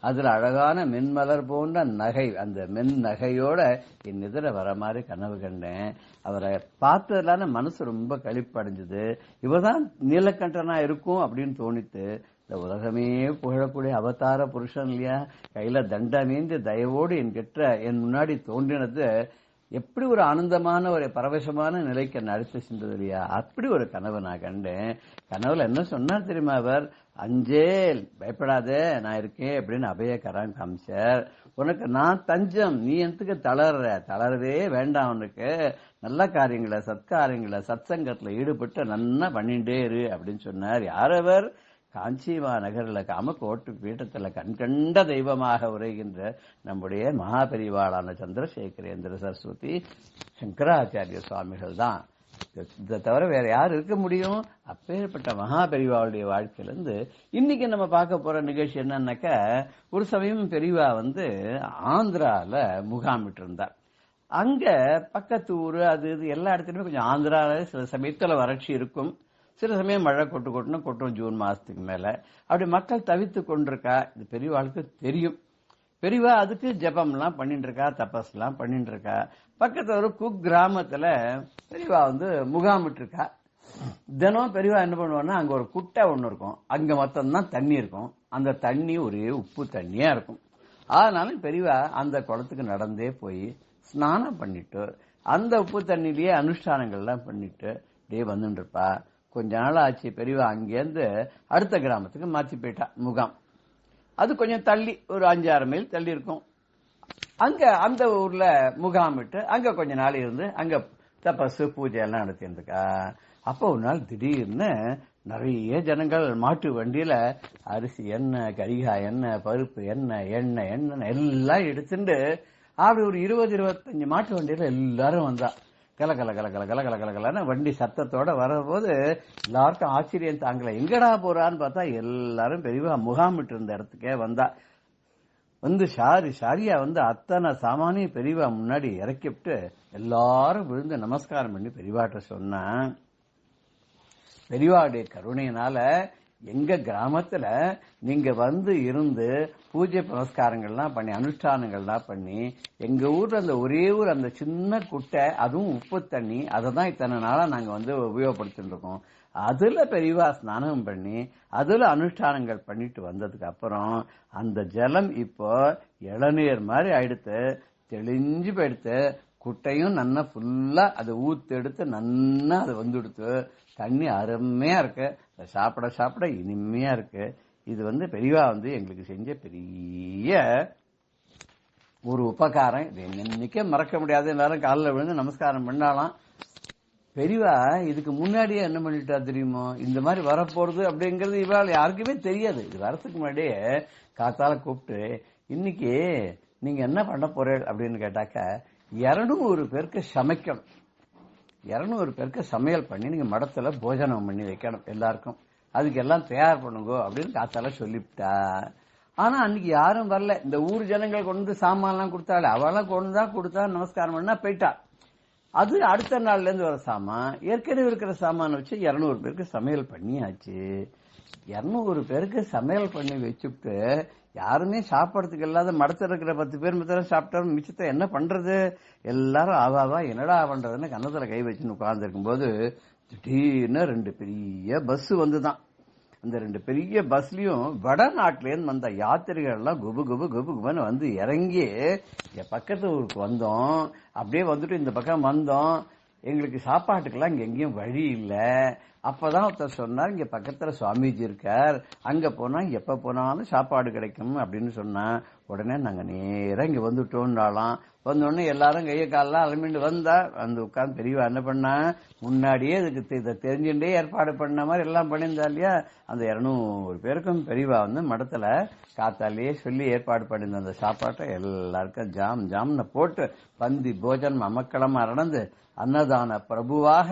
அதுல அழகான மென்மலர் போன்ற நகை, அந்த மென் நகையோட என் எதிர வர மாதிரி கனவு கண்டேன். அவரை பார்த்ததுலான மனசு ரொம்ப களிப்படைஞ்சது. இவர்தான் நீலகண்டனா இருக்கும் அப்படின்னு தோணித்து. இந்த உலகமே புகழக்கூடிய அவதார புருஷன் இல்லையா, கையில தண்டமேந்து தயவோடு என் முன்னாடி தோன்றினது எப்படி ஒரு ஆனந்தமான ஒரு பரவசமான நிலைக்கு என்ன அழைத்து சென்றது இல்லையா? அப்படி ஒரு கனவு நான் கண்டேன். கனவுல என்ன சொன்னார் தெரியுமா? அவர் அஞ்சேல், பயப்படாத, நான் இருக்கேன் அப்படின்னு அபய கரம் காமிச்சார். உனக்கு நான் தஞ்சம், நீ எனக்கு தளரவே வேண்டாம், உனக்கு நல்ல காரியங்களை, சத்காரியங்களை, சத்சங்கத்துல ஈடுபட்டு நன்னா பண்ணிட்டே இரு அப்படின்னு சொன்னார். யார் அவர்? காஞ்சிமா நகரில் காமக்கோட்டு பீட்டத்தில் கண்கண்ட தெய்வமாக உரைகின்ற நம்முடைய மகாபெரிவாளான சந்திரசேகரேந்திர சரஸ்வதி சங்கராச்சாரிய சுவாமிகள் தான். இதை தவிர வேற யார் இருக்க முடியும்? அப்பேற்பட்ட மகாபெரிவாளுடைய வாழ்க்கையிலிருந்து இன்னைக்கு நம்ம பார்க்க போற நிகழ்ச்சி என்னன்னாக்க, ஒரு சமயம் பெரியவா ஆந்திரால முகாமிட்டு இருந்தார். அங்க பக்கத்து ஊரு அது இது எல்லா இடத்துலயுமே கொஞ்சம் ஆந்திரால சில சமயத்துல வறட்சி இருக்கும், சில சமயம் மழை கொட்டும் ஜூன் மாசத்துக்கு மேல. அப்படி மக்கள் தவித்து கொண்டிருக்கா. இது பெரியவாளுக்கு தெரியும். பெரியவா அதுக்கு ஜபம்லாம் பண்ணிட்டு இருக்கா, தபஸ் எல்லாம் பண்ணிட்டு இருக்கா. பக்கத்துல ஒரு கிராமத்துல பெரியவா முகாமிட்டு இருக்கா. தினம் பெரியவா என்ன பண்ணுவான்னா, அங்க ஒரு குட்டை ஒண்ணு இருக்கும், அங்க மொத்தம்தான் தண்ணி இருக்கும். அந்த தண்ணி ஒரே உப்பு தண்ணியா இருக்கும். அதனால பெரியவா அந்த குளத்துக்கு நடந்தே போய் ஸ்நானம் பண்ணிட்டு அந்த உப்பு தண்ணிலேயே அனுஷ்டானங்கள்லாம் பண்ணிட்டு அப்படியே வந்துட்டு இருப்பா. கொஞ்ச நாள் ஆச்சு, பெரியவா அங்கேருந்து அடுத்த கிராமத்துக்கு மாத்தி போயிட்டா முகாம். அது கொஞ்சம் தள்ளி, ஒரு 5-6 மைல் தள்ளி இருக்கும். அங்க அந்த ஊர்ல முகாமிட்டு அங்க கொஞ்ச நாள் இருந்து அங்க தபசு பூஜை எல்லாம் நடத்திருந்துக்கா. அப்போ ஒரு நாள் திடீர்னு நிறைய ஜனங்கள் மாட்டு வண்டியில அரிசி எண்ணெய், கரிகாய் எண்ணெய், பருப்பு எண்ணெய், எண்ணெய் எல்லாம் எடுத்துட்டு அப்படி ஒரு 20-25 மாட்டு வண்டியில எல்லாரும் வந்தா. கல கல கல கல கல கல கல கலன்னு வண்டி சத்தத்தோட வரபோது எல்லாருக்கும் ஆச்சரியம் தாங்கல. எங்கடா போறான்னு பார்த்தா எல்லாரும் பெரியவா முகாமிட்டு இருந்த இடத்துக்கே வந்தா. சாரியா அத்தனை சாமானிய பெரியவா முன்னாடி இறக்கிவிட்டு எல்லாரும் விழுந்து நமஸ்காரம் பண்ணி பெரியவாட்ட சொன்னா, பெரியவாடைய கருணையினால எங்க கிராமத்துல நீங்க இருந்து பூஜை புனஸ்காரங்கள்லாம் பண்ணி அனுஷ்டானங்கள்லாம் பண்ணி எங்க ஊர்ல அந்த ஒரே ஊர் அந்த சின்ன குட்டை, அதுவும் உப்பு தண்ணி, அதை தான் இத்தனை நாளா நாங்க உபயோகப்படுத்திட்டு இருக்கோம். அதுல பெரியவா ஸ்நானம் பண்ணி அதுல அனுஷ்டானங்கள் பண்ணிட்டு வந்ததுக்கு அப்புறம் அந்த ஜலம் இப்போ இளநீர் மாதிரி ஆயிடுத்து, தெளிஞ்சு போயிடுத்து. குட்டையும் நன்னா ஃபுல்லா அதை ஊத்து எடுத்து நன்னா அது வந்துடுத்து. தண்ணி அருமையா இருக்கு, சாப்பிட சாப்பிட இனிமையா இருக்கு. இது பெரியவா எங்களுக்கு செஞ்ச பெரிய ஒரு உபகாரம். இது இன்னைக்கே மறக்க முடியாது. எல்லாரும் காலில் விழுந்து நமஸ்காரம் பண்ணாலாம். பெரியவா இதுக்கு முன்னாடியே என்ன பண்ணிட்டா தெரியுமோ, இந்த மாதிரி வரப்போறது அப்படிங்கிறது இவாள் யாருக்குமே தெரியாது. இது வரத்துக்கு முன்னாடியே காத்தால கூப்பிட்டு, இன்னைக்கு நீங்க என்ன பண்ண போறீங்க அப்படின்னு கேட்டாக்க, 200 பேருக்கு சமைக்கணும், 200 பேருக்கு சமையல் பண்ணி நீங்க மடத்துல போஜனம் பண்ணி வைக்கணும் எல்லாருக்கும், அதுக்கு எல்லாம் தயார் பண்ணுங்க அப்படின்னு காத்தால சொல்லிவிட்டா. ஆனா அன்னைக்கு யாரும் வரல. இந்த ஊர் ஜனங்கள் கொண்டு சாமான்லாம் கொடுத்தாள், அவெல்லாம் கொண்டுதான் கொடுத்தா, நமஸ்காரம் பண்ணா போயிட்டா. அது அடுத்த நாள்ல இருந்து வர சாமான், ஏற்கனவே இருக்கிற சாமான வச்சு 200 பேருக்கு சமையல் பண்ணியாச்சு. 200 பேருக்கு சமையல் பண்ணி வச்சுட்டு யாருமே சாப்பிடறதுக்கு இல்லாத மடத்துல இருக்கிற 10 பேர் மத்திரம் சாப்பிட்டாலும் மிச்சத்தை என்ன பண்றது? எல்லாரும் ஆவாவா என்னடா பண்றதுன்னு கன்னத்துல கை வச்சுன்னு உட்கார்ந்து இருக்கும்போது திடீர்னு 2 பெரிய பஸ் வந்துதான். அந்த 2 பெரிய பஸ்லயும் வடநாட்டுல இருந்து வந்த யாத்திரிகள் எல்லாம் குபு குபு குபு குபுன்னு இறங்கி பக்கத்து ஊருக்கு வந்தோம். அப்படியே வந்துட்டு இந்த பக்கம் வந்தோம். எங்களுக்கு சாப்பாட்டுக்கெல்லாம் இங்க எங்கேயும் வழி இல்ல. அப்பதான் ஒருத்தர் சொன்னார், இங்க பக்கத்துல சுவாமிஜி இருக்கார், அங்க போனா எப்ப போனாலும் சாப்பாடு கிடைக்கும் அப்படின்னு சொன்னா. உடனே நாங்க நேரா இங்க வந்துட்டோம்னாலாம். வந்தோடனே எல்லாரும் கைய காலெல்லாம் அலமிண்டு வந்தா. உட்கார்ந்து பெரியவா என்ன பண்ணா, முன்னாடியே இதுக்கு இதை தெரிஞ்சுட்டே ஏற்பாடு பண்ண மாதிரி எல்லாம் பண்ணியிருந்தா இல்லையா. அந்த 200 பேருக்கும் பெரியவா மடத்துல காத்தாலேயே சொல்லி ஏற்பாடு பண்ணியிருந்த அந்த சாப்பாட்டை எல்லாருக்கும் ஜாம் ஜாம்னு போட்டு பந்தி போஜனம் அமக்களமா நடந்து அன்னதான பிரபுவாக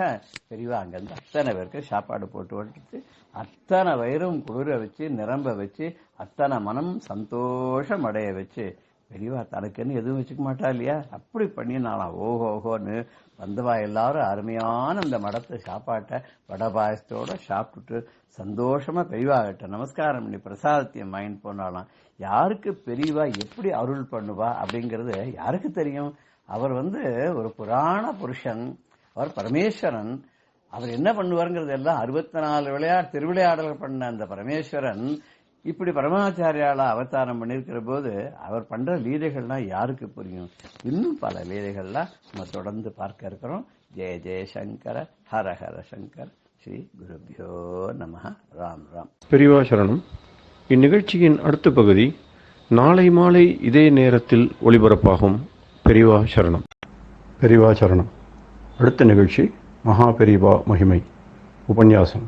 பெரியவா அங்கிருந்து அத்தனை பேருக்கு சாப்பாடு போட்டு விட்டுட்டு அத்தனை வயிறும் குளிர வச்சு நிரம்ப வச்சு அத்தனை மனம் சந்தோஷம் அடைய வச்சு பெரியவா தனக்குன்னு எதுவும் வச்சுக்க மாட்டா இல்லையா? அப்படி பண்ணி நானா ஓஹோன்னு வந்தவா எல்லாரும் அருமையான அந்த மடத்தை சாப்பாட்டை வடை பாயசத்தோட சாப்பிட்டுட்டு சந்தோஷமா பெரியவா கிட்ட நமஸ்காரம் பண்ணி பிரசாதத்தையும் வாங்கிட்டு போனாலாம். யாருக்கு பெரியவா எப்படி அருள் பண்ணுவா அப்படிங்கிறது யாருக்கு தெரியும்? அவர் ஒரு புராண புருஷன், அவர் பரமேஸ்வரன். அவர் என்ன பண்ணுவாருங்கிறது எல்லாம் 64 திருவிளையாடல்கள் பண்ண அந்த பரமேஸ்வரன் இப்படி பரமாச்சாரியால அவதாரம் பண்ணிருக்கிற போது அவர் பண்ற லீலைகள்லாம் யாருக்கு புரியும்? இன்னும் பல லீலைகள்லாம் நம்ம தொடர்ந்து பார்க்க இருக்கிறோம். ஜெய ஜெயசங்கர ஹர ஹர சங்கர். ஸ்ரீ குருபியோ நம. ராம் ராம்.
பெரியவா சரணம். இந்நிகழ்ச்சியின் அடுத்த பகுதி நாளை மாலை இதே நேரத்தில் ஒளிபரப்பாகும். பெரியவா சரணம். பெரியவா சரணம். அடுத்த நிகழ்ச்சி மகா பெரியவா மகிமை உபன்யாசம்.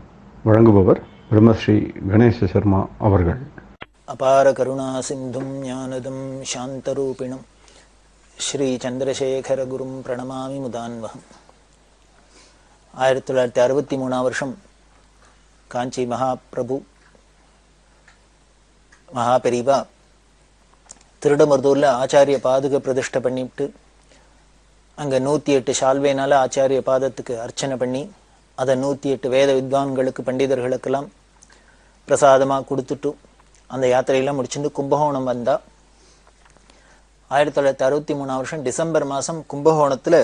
வழங்குபவர் பிரம்மஸ்ரீ கணேச சர்மா அவர்கள்.
அபார கருணா சிந்தும் ஞானதம் சாந்தரூபிணம் ஸ்ரீ சந்திரசேகர குரும் பிரணமாமி முதான்வகம். 1963 வருஷம் காஞ்சி மகாபிரபு மகாபெரிவா திருடமருதூர்ல ஆச்சாரிய பாதுக பிரதிஷ்டை பண்ணிவிட்டு அங்க 108 ஷால்வேனால ஆச்சாரிய பாதத்துக்கு அர்ச்சனை பண்ணி அதை 108 வேத வித்வான்களுக்கு பண்டிதர்களுக்கெல்லாம் பிரசாதமா கொடுத்துட்டு அந்த யாத்திரையெல்லாம் முடிச்சுட்டு கும்பகோணம் வந்தா. 1963 வருஷம் டிசம்பர் மாசம் கும்பகோணத்துல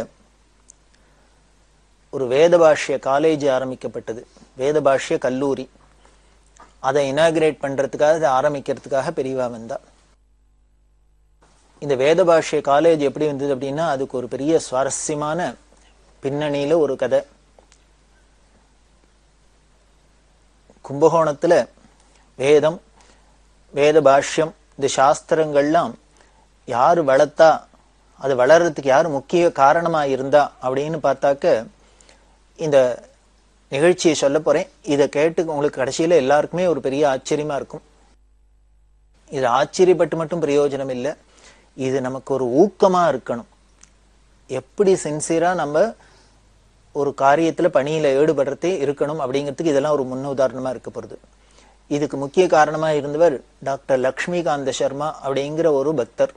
ஒரு வேதபாஷ்ய காலேஜ் ஆரம்பிக்கப்பட்டது, வேதபாஷ்ய கல்லூரி. அதை இனாகிரேட் பண்றதுக்காக, அதை ஆரம்பிக்கிறதுக்காக பெரியவா வந்தா. இந்த வேதபாஷ்ய காலேஜ் எப்படி வந்தது அப்படின்னா, அதுக்கு ஒரு பெரிய சுவாரஸ்யமான பின்னணியில ஒரு கதை. கும்பகோணத்துல வேதம், வேத பாஷ்யம், இந்த சாஸ்திரங்கள்லாம் யாரு வளர்த்தா, அது வளர்றதுக்கு யாரு முக்கிய காரணமா இருந்தா அப்படின்னு பார்த்தாக்க இந்த நிகழ்ச்சியை சொல்ல போறேன். இதை கேட்டு உங்களுக்கு கடைசியில எல்லாருக்குமே ஒரு பெரிய ஆச்சரியமா இருக்கும். இது ஆச்சரியப்பட்டு மட்டும் பிரயோஜனம் இல்லை, இது நமக்கு ஒரு ஊக்கமா இருக்கணும். எப்படி சின்சியரா நம்ம ஒரு காரியத்துல பணியில ஈடுபடுறதே இருக்கணும் அப்படிங்கிறதுக்கு இதெல்லாம் ஒரு முன்னுதாரணமா இருக்க போறது. இதுக்கு முக்கிய காரணமா இருந்தவர் டாக்டர் லக்ஷ்மிகாந்த சர்மா அப்படிங்கிற ஒரு பக்தர்.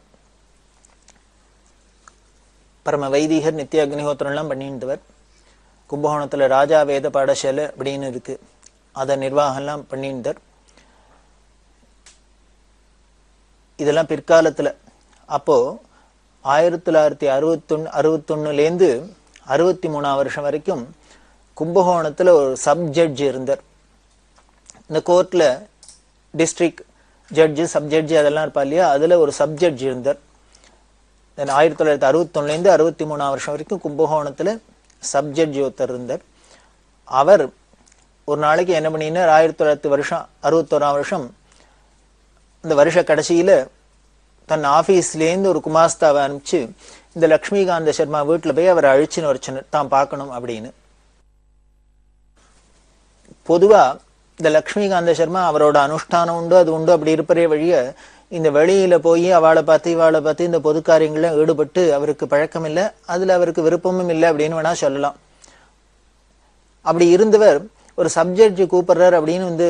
பரம வைதிகர், நித்திய அக்னிஹோத்திரம் எல்லாம் பண்ணியிருந்தவர். கும்பகோணத்துல ராஜா வேத பாடசாலை அப்படின்னு இருக்கு, அதை நிர்வாகம் எல்லாம் பண்ணியிருந்தார். இதெல்லாம் பிற்காலத்துல, அப்போ 1961 63 வருஷம் வரைக்கும் கும்பகோணத்துல ஒரு சப் ஜட்ஜ் இருந்தார். இந்த கோர்ட்ல டிஸ்ட்ரிக்ட் ஜட்ஜு, சப் ஜட்ஜு அதெல்லாம் இருப்பா இல்லையா, அதுல ஒரு சப் ஜட்ஜ் இருந்தார். 1961 63 வருஷம் வரைக்கும் கும்பகோணத்துல சப் ஜட்ஜ் ஒருத்தர் இருந்தார். அவர் ஒரு நாளைக்கு என்ன பண்ணினார், 1961 வருஷம் இந்த வருஷ கடைசியில தன் ஆபீஸ்லேருந்து ஒரு குமாஸ்தாவை அனுப்பிச்சு இந்த லக்ஷ்மிகாந்த சர்மா வீட்டுல போய் அவரை அழிச்சுன்னு வச்சுன்னு தான் பார்க்கணும் அப்படின்னு. பொதுவா இந்த லக்ஷ்மிகாந்த சர்மா அவரோட அனுஷ்டானம் உண்டு, அது உண்டு, அப்படி இருப்பதே வழிய இந்த வெளியில போய் அவளை பார்த்து இவாளை பார்த்து இந்த பொது காரியங்கள்ல ஈடுபட்டு அவருக்கு பழக்கம் இல்லை, அதுல அவருக்கு விருப்பமும் இல்லை அப்படின்னு வேணா சொல்லலாம். அப்படி இருந்தவர் ஒரு சப்ஜெக்ட் கூப்பிடுறாரு அப்படின்னு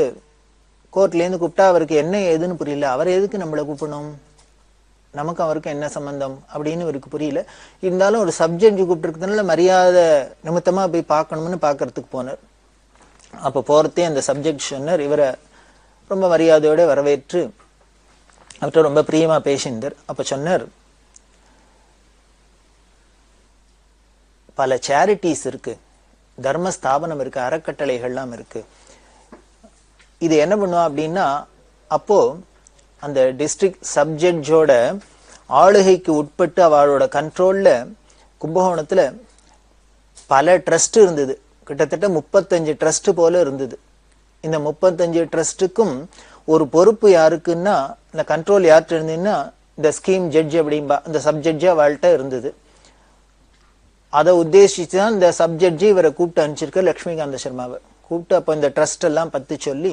கோர்ட்ல இருந்து கூப்பிட்டா அவருக்கு என்ன ஏதுன்னு புரியல. அவர் எதுக்கு நம்மளை கூப்பிடணும், நமக்கு அவருக்கு என்ன சம்பந்தம் அப்படின்னு இவருக்கு புரியல. இருந்தாலும் ஒரு சப்ஜெக்ட் கூப்பிட்டுருக்கிறதுனால மரியாதை நிமித்தமா போய் பார்க்கணும்னு பார்க்கறதுக்கு போனார். அப்ப போறதே அந்த சப்ஜெக்ட் சொன்னார். இவரை ரொம்ப மரியாதையோட வரவேற்று அவர்கிட்ட ரொம்ப பிரியமா பேசினார். அப்ப சொன்னார், பல சேரிட்டிஸ் இருக்கு, தர்ம ஸ்தாபனம் இருக்கு, அறக்கட்டளைகள்லாம் இருக்கு. இது என்ன பண்ணுவா அப்படின்னா, அப்போ அந்த டிஸ்ட்ரிக்ட் சப்ஜெக்டோட ஆளுகைக்கு உட்பட்டு அவளோட கண்ட்ரோல்ல கும்பகோணத்துல பல ட்ரஸ்ட் இருந்தது. கிட்டத்தட்ட 35 ட்ரஸ்ட் போல இருந்தது. இந்த 35 ட்ரஸ்ட்டுக்கும் ஒரு பொறுப்பு யாருக்குன்னா, இந்த கண்ட்ரோல் யார்கிட்ட இருந்ததுன்னா இந்த ஸ்கீம் ஜட்ஜ் அப்படின்பா, இந்த சப்ஜெக்ட் அவள்கிட்ட இருந்தது. அதை உத்தேசிச்சுதான் இந்த சப்ஜெக்ட் இவரை கூப்பிட்டு அனுப்பிச்சிருக்க லக்ஷ்மிகாந்த சர்மாவை கூப்பிட்டு அப்போ இந்த ட்ரஸ்ட் எல்லாம் பத்தி சொல்லி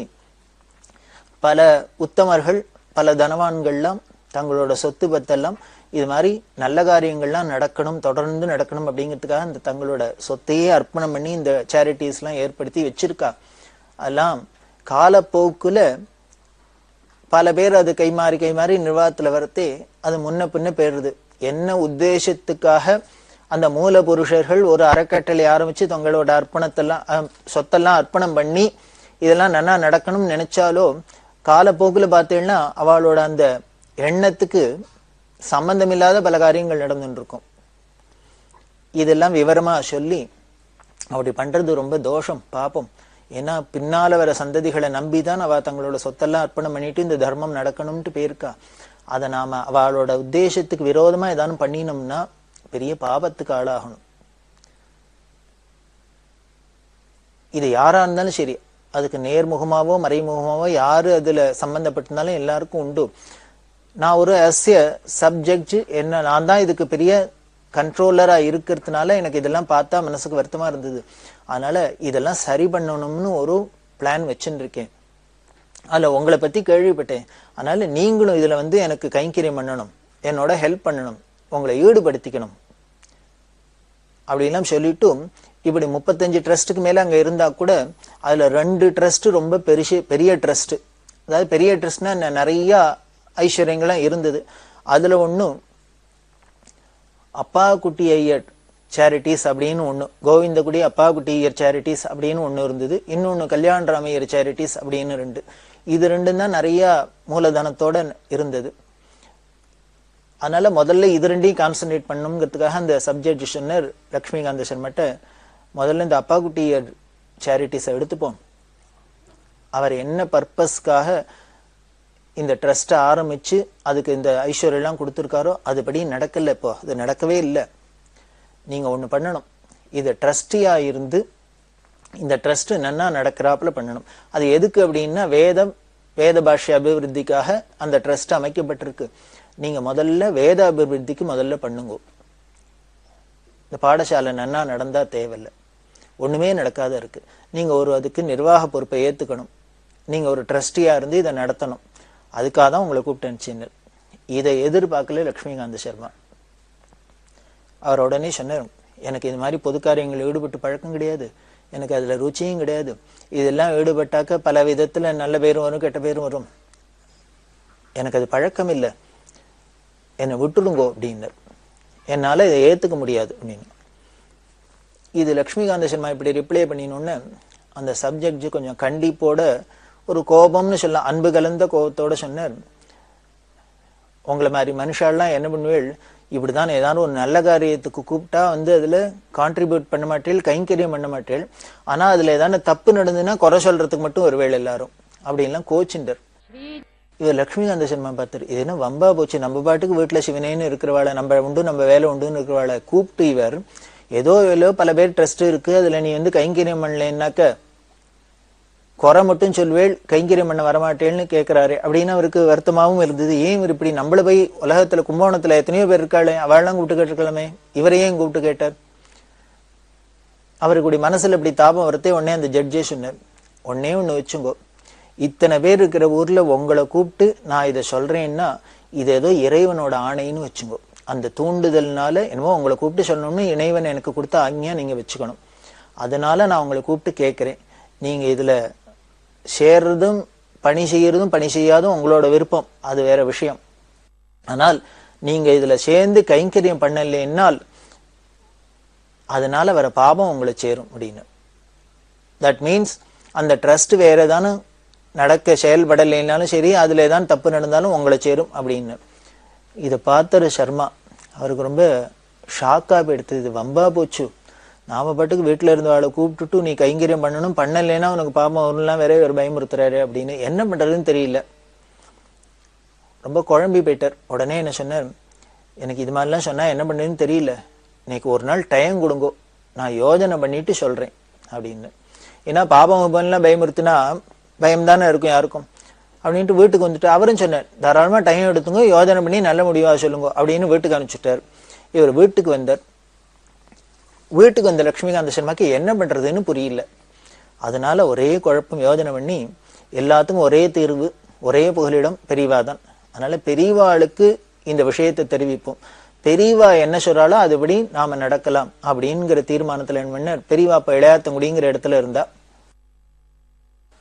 பல உத்தமர்கள், பல தனவான்கள்லாம் தங்களோட சொத்து பத்தெல்லாம் இது மாதிரி நல்ல காரியங்கள்லாம் நடக்கணும், தொடர்ந்து நடக்கணும் அப்படிங்கிறதுக்காக இந்த தங்களோட சொத்தையே அர்ப்பணம் பண்ணி இந்த சேரிட்டிஸ் எல்லாம் ஏற்படுத்தி வச்சிருக்கா. அதெல்லாம் காலப்போக்குல பல பேர் அது கைமாறி நிர்வாகத்துல வரத்தே அது முன்ன பின்ன போயிடுது. என்ன உத்தேசத்துக்காக அந்த மூல புருஷர்கள் ஒரு அறக்கட்டளை ஆரம்பிச்சு தங்களோட அர்ப்பணத்தெல்லாம் சொத்தெல்லாம் அர்ப்பணம் பண்ணி இதெல்லாம் நன்னா நடக்கணும்னு நினைச்சாலோ காலப்போக்குல பார்த்தீங்கன்னா அவளோட அந்த எண்ணத்துக்கு சம்பந்தமில்லாத பல காரியங்கள் நடந்துட்டு இருக்கும். இதெல்லாம் விவரமா சொல்லி அப்படி பண்றது ரொம்ப தோஷம், பாப்போம். ஏன்னா பின்னால வர சந்ததிகளை நம்பிதான் அவ தங்களோட சொத்தெல்லாம் அர்ப்பணம் பண்ணிட்டு இந்த தர்மம் நடக்கணும்ட்டு போயிருக்கா. அதை நாம அவளோட உத்தேசத்துக்கு விரோதமா ஏதானும் பண்ணினோம்னா பெரிய பாபத்துக்கு ஆளாகணும். இது யாரா இருந்தாலும் சரி, அதுக்கு நேர்முகமாவோ மறைமுகமாவோ யாரு அதுல சம்பந்தப்பட்டிருந்தாலும் எல்லாருக்கும் உண்டு. நான் ஒரு சப்ஜெக்ட் என்ன, நான் தான் இதுக்கு பெரிய கண்ட்ரோலரா இருக்கிறதுனால எனக்கு இதெல்லாம் பார்த்தா மனசுக்கு வருத்தமா இருந்தது. அதனால இதெல்லாம் சரி பண்ணணும்னு ஒரு பிளான் வச்சுட்டு இருக்கேன். அதுல உங்களை பத்தி கேள்விப்பட்டேன். அதனால நீங்களும் இதுல எனக்கு கைங்கரியம் பண்ணணும், என்னோட ஹெல்ப் பண்ணணும், உங்களை ஈடுபடுத்திக்கணும் அப்படிலாம் சொல்லிட்டு இப்படி 35 ட்ரஸ்ட்டுக்கு மேல அங்க இருந்தா கூட அதுல 2 ட்ரஸ்ட் ரொம்ப பெரிய ட்ரஸ்ட். அதாவது பெரிய ட்ரஸ்ட்னா நிறைய ஐஸ்வர்யங்கள்லாம் இருந்தது. அதுல ஒன்னும் அப்பா குட்டி ஐயர் சேரிட்டிஸ் அப்படின்னு ஒண்ணு, கோவிந்தகுடி அப்பா குட்டி ஐயர் சேரிட்டிஸ் அப்படின்னு ஒண்ணு இருந்தது. இன்னொன்னு கல்யாணராமையர் சேரிட்டிஸ் அப்படின்னு 2. இது 2 தான் நிறைய மூலதனத்தோட இருந்தது. அதனால முதல்ல இது 2ஐயும் கான்சன்ட்ரேட் பண்ணணுங்கிறதுக்காக அந்த சப்ஜெக்ட் சொன்னர் லட்சுமிகாந்த சர்மட்ட, முதல்ல இந்த அப்பா குட்டி ஐயர் சேரிட்டிஸை எடுத்துப்போம். அவர் என்ன பர்பஸ்க்காக இந்த ட்ரஸ்ட்டை ஆரம்பிச்சு அதுக்கு இந்த ஐஸ்வர்யம் எல்லாம் கொடுத்துருக்காரோ அதுபடி நடக்கல. இப்போ அது நடக்கவே இல்லை. நீங்க ஒண்ணு பண்ணணும், இது ட்ரஸ்டியா இருந்து இந்த ட்ரஸ்ட் நன்னா நடக்கிறாப்புல பண்ணணும். அது எதுக்கு அப்படின்னா வேத பாஷ்ய அபிவிருத்திக்காக அந்த ட்ரஸ்ட் அமைக்கப்பட்டிருக்கு. நீங்க முதல்ல வேத அபிவிருத்திக்கு முதல்ல பண்ணுங்க. இந்த பாடசாலை நன்னா நடந்தா தேவையில்லை, ஒண்ணுமே நடக்காத இருக்கு. நீங்க அதுக்கு நிர்வாக பொறுப்பை ஏத்துக்கணும். நீங்க ஒரு ட்ரஸ்டியா இருந்து இதை நடத்தணும். அதுக்காக தான் உங்களை கூப்பிட்டேன். இதை எதிர்பார்க்கல லட்சுமிகாந்த சர்மா. அவர் உடனே சொன்னார், எனக்கு இது மாதிரி பொது காரியங்கள் ஈடுபட்டு பழக்கம் கிடையாது, எனக்கு அதுல ருச்சியும் கிடையாது. இதெல்லாம் ஈடுபட்டாக்க பல விதத்துல நல்ல பேரும் வரும் கெட்ட பேரும் வரும், எனக்கு அது பழக்கம் இல்லை, என்னை விட்டுடுங்கோ அப்படின்னார். என்னால இதை ஏத்துக்க முடியாது அப்படின்னு. இது லட்சுமிகாந்த சர்மா இப்படி ரிப்ளை பண்ணினோன்னு அந்த சப்ஜெக்ட் கொஞ்சம் கண்டிப்போட ஒரு கோபம்னு சொல்லலாம், அன்பு கலந்த கோபத்தோட சொன்னார், உங்களை மாதிரி மனுஷாலாம் என்ன பண்ணுவேள், இப்படிதான் ஏதாவது ஒரு நல்ல காரியத்துக்கு கூப்பிட்டா அதுல கான்ட்ரிபியூட் பண்ண மாட்டேள், கைங்கரியம் பண்ண மாட்டேள். ஆனா அதுல ஏதாவது தப்பு நடந்ததுன்னா குறை சொல்றதுக்கு மட்டும் வருவேள் எல்லாரும் அப்படின்லாம் கோச்சிண்டர். இவர் லட்சுமிகாந்த சர்மா பார்த்தாரு, இது என்ன வம்பா போச்சு, நம்ம பாட்டுக்கு வீட்டுல சிவனேன்னு இருக்கிறவாளை, நம்ம உண்டு நம்ம வேலை உண்டுன்னு இருக்கிறவாளை கூப்பிட்டு இவர் ஏதோ பல பேர் ட்ரஸ்ட் இருக்கு, அதுல நீ கைங்கரியம் பண்ணலன்னாக்க குறை மட்டும் சொல்வேள், கைங்கரியம் பண்ண வரமாட்டேன்னு கேட்கிறாரு அப்படின்னு அவருக்கு வருத்தமாவும் இருந்தது. ஏன் இவர் இப்படி நம்மள போய் உலகத்துல கும்பகோணத்துல எத்தனையோ பேர் இருக்காளே அவள்லாம் கூப்பிட்டு கேட்டிருக்கலாமே, இவரையும் கூப்பிட்டு கேட்டார். அவருக்கு மனசுல இப்படி தாபம் வரத்தே உடனே அந்த ஜட்ஜே சொன்னார், ஒன்னே ஒண்ணு வச்சுங்கோ, இத்தனை பேர் இருக்கிற ஊர்ல உங்களை கூப்பிட்டு நான் இதை சொல்றேன்னா இது ஏதோ இறைவனோட ஆணைன்னு வச்சுங்கோ. அந்த தூண்டுதல்னால என்னமோ உங்களை கூப்பிட்டு சொல்லணும்னு இறைவன் எனக்கு கொடுத்த ஆக்ஞையா நீங்க வச்சுக்கணும். அதனால நான் உங்களை கூப்பிட்டு கேட்கிறேன், நீங்க இதுல சேர்றதும் பணி செய்யாதும் உங்களோட விருப்பம், அது வேற விஷயம். ஆனால் நீங்க இதுல சேர்ந்து கைங்கரியம் பண்ணலைன்னால் அதனால வர பாபம் உங்களை சேரும் அப்படின்னு. தட் மீன்ஸ் அந்த ட்ரஸ்ட் வேற ஏதானு நடக்க செயல்படலைன்னாலும் சரி, அதுல ஏதான் தப்பு நடந்தாலும் உங்களை சேரும் அப்படின்னு. இதை பார்த்தாரு சர்மா, அவருக்கு ரொம்ப ஷாக்கா போயிடுத்து. இது வம்பா போச்சு, நாம பாட்டுக்கு வீட்டுல இருந்து அவளை கூப்பிட்டுட்டு நீ கைங்கரியம் பண்ணணும், பண்ணலைன்னா உனக்கு பாபம் வரும்லாம் வேற ஒரு பயமுறுத்துறாரு அப்படின்னு. என்ன பண்றதுன்னு தெரியல, ரொம்ப குழம்பி போயிட்டார். உடனே என்ன சொன்னார், எனக்கு இது மாதிரிலாம் சொன்னா என்ன பண்றதுன்னு தெரியல, இன்னைக்கு ஒரு நாள் டைம் கொடுங்கோ, நான் யோஜனை பண்ணிட்டு சொல்றேன் அப்படின்னு. ஏன்னா பாபம் எல்லாம் பயமுறுத்துனா பயம் தானே இருக்கும் யாருக்கும் அப்படின்ட்டு வீட்டுக்கு வந்துட்டு அவரும் சொன்னார், தாராளமா டைம் எடுத்துங்க, யோஜனை பண்ணி நல்ல முடிவா சொல்லுங்க அப்படின்னு வீட்டுக்கு அனுப்பிச்சுட்டார். இவர் வீட்டுக்கு வந்தார். வீட்டுக்கு வந்த லட்சுமிகாந்த சர்மாக்கு என்ன பண்றதுன்னு புரியல. அதனால ஒரே குழப்பம், யோஜனை பண்ணி எல்லாத்துக்கும் ஒரே தீர்வு, ஒரே புகலிடம் பெரியவாதான். அதனால பெரியவாளுக்கு இந்த விஷயத்தை தெரிவிப்போம், பெரியவா என்ன சொல்றாளோ அதுபடி நாம நடக்கலாம் அப்படிங்கிற தீர்மானத்துல என்ன பண்ண, பெரியவா இப்ப இளையாத்தங்குடிங்கிற இடத்துல இருந்தா.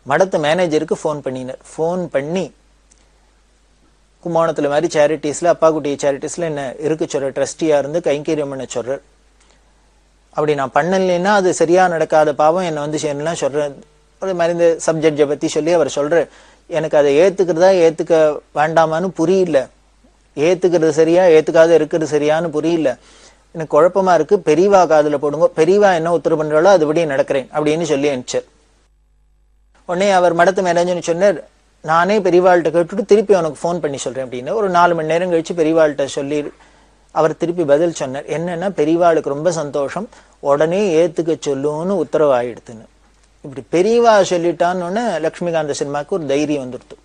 மடத்து மேனேஜருக்கு ஃபோன் பண்ணினார். ஃபோன் பண்ணி கும்போணத்துல மாதிரி சேரிட்டிஸ்ல, அப்பா குட்டி சேரிட்டிஸ்ல என்ன இருக்கு சொல்ற, ட்ரஸ்டியா இருந்து கைங்கரியம் பண்ண சொல்றார். அப்படி நான் பண்ணலைன்னா அது சரியா நடக்காத பாவம் என்னை வந்து சேரலாம் சொல்றேன். அதே மாதிரி இந்த சப்ஜெக்டை பத்தி சொல்லி அவர் சொல்ற, எனக்கு அதை ஏத்துக்கிறதா ஏத்துக்க வேண்டாமான்னு புரியல, ஏத்துக்கிறது சரியா ஏத்துக்காத இருக்கிறது சரியான்னு புரியல, எனக்கு குழப்பமா இருக்கு, பெரியவா காதுல போடுங்க, பெரியவா என்ன உத்தரவு பண்றாளோ அதுபடி நடக்கிறேன் அப்படின்னு சொல்லி அனுப்பிச்சார். உடனே அவர் மடத்து மேனேஜர்னு சொன்னார், நானே பெரியவாள்கிட்ட கேட்டுட்டு திருப்பி அவனுக்கு ஃபோன் பண்ணி சொல்றேன் அப்படின்னு. ஒரு 4 மணி நேரம் கழிச்சு பெரியவாள்கிட்ட சொல்லி அவர் திருப்பி பதில் சொன்னார். என்னன்னா, பெரியவாளுக்கு ரொம்ப சந்தோஷம், உடனே ஏத்துக்க சொல்லுன்னு உத்தரவு ஆயிடுத்துன்னு. இப்படி பெரியவா சொல்லிட்டான்னு லட்சுமிகாந்த சர்மாவுக்கு ஒரு தைரியம் வந்துடுத்து.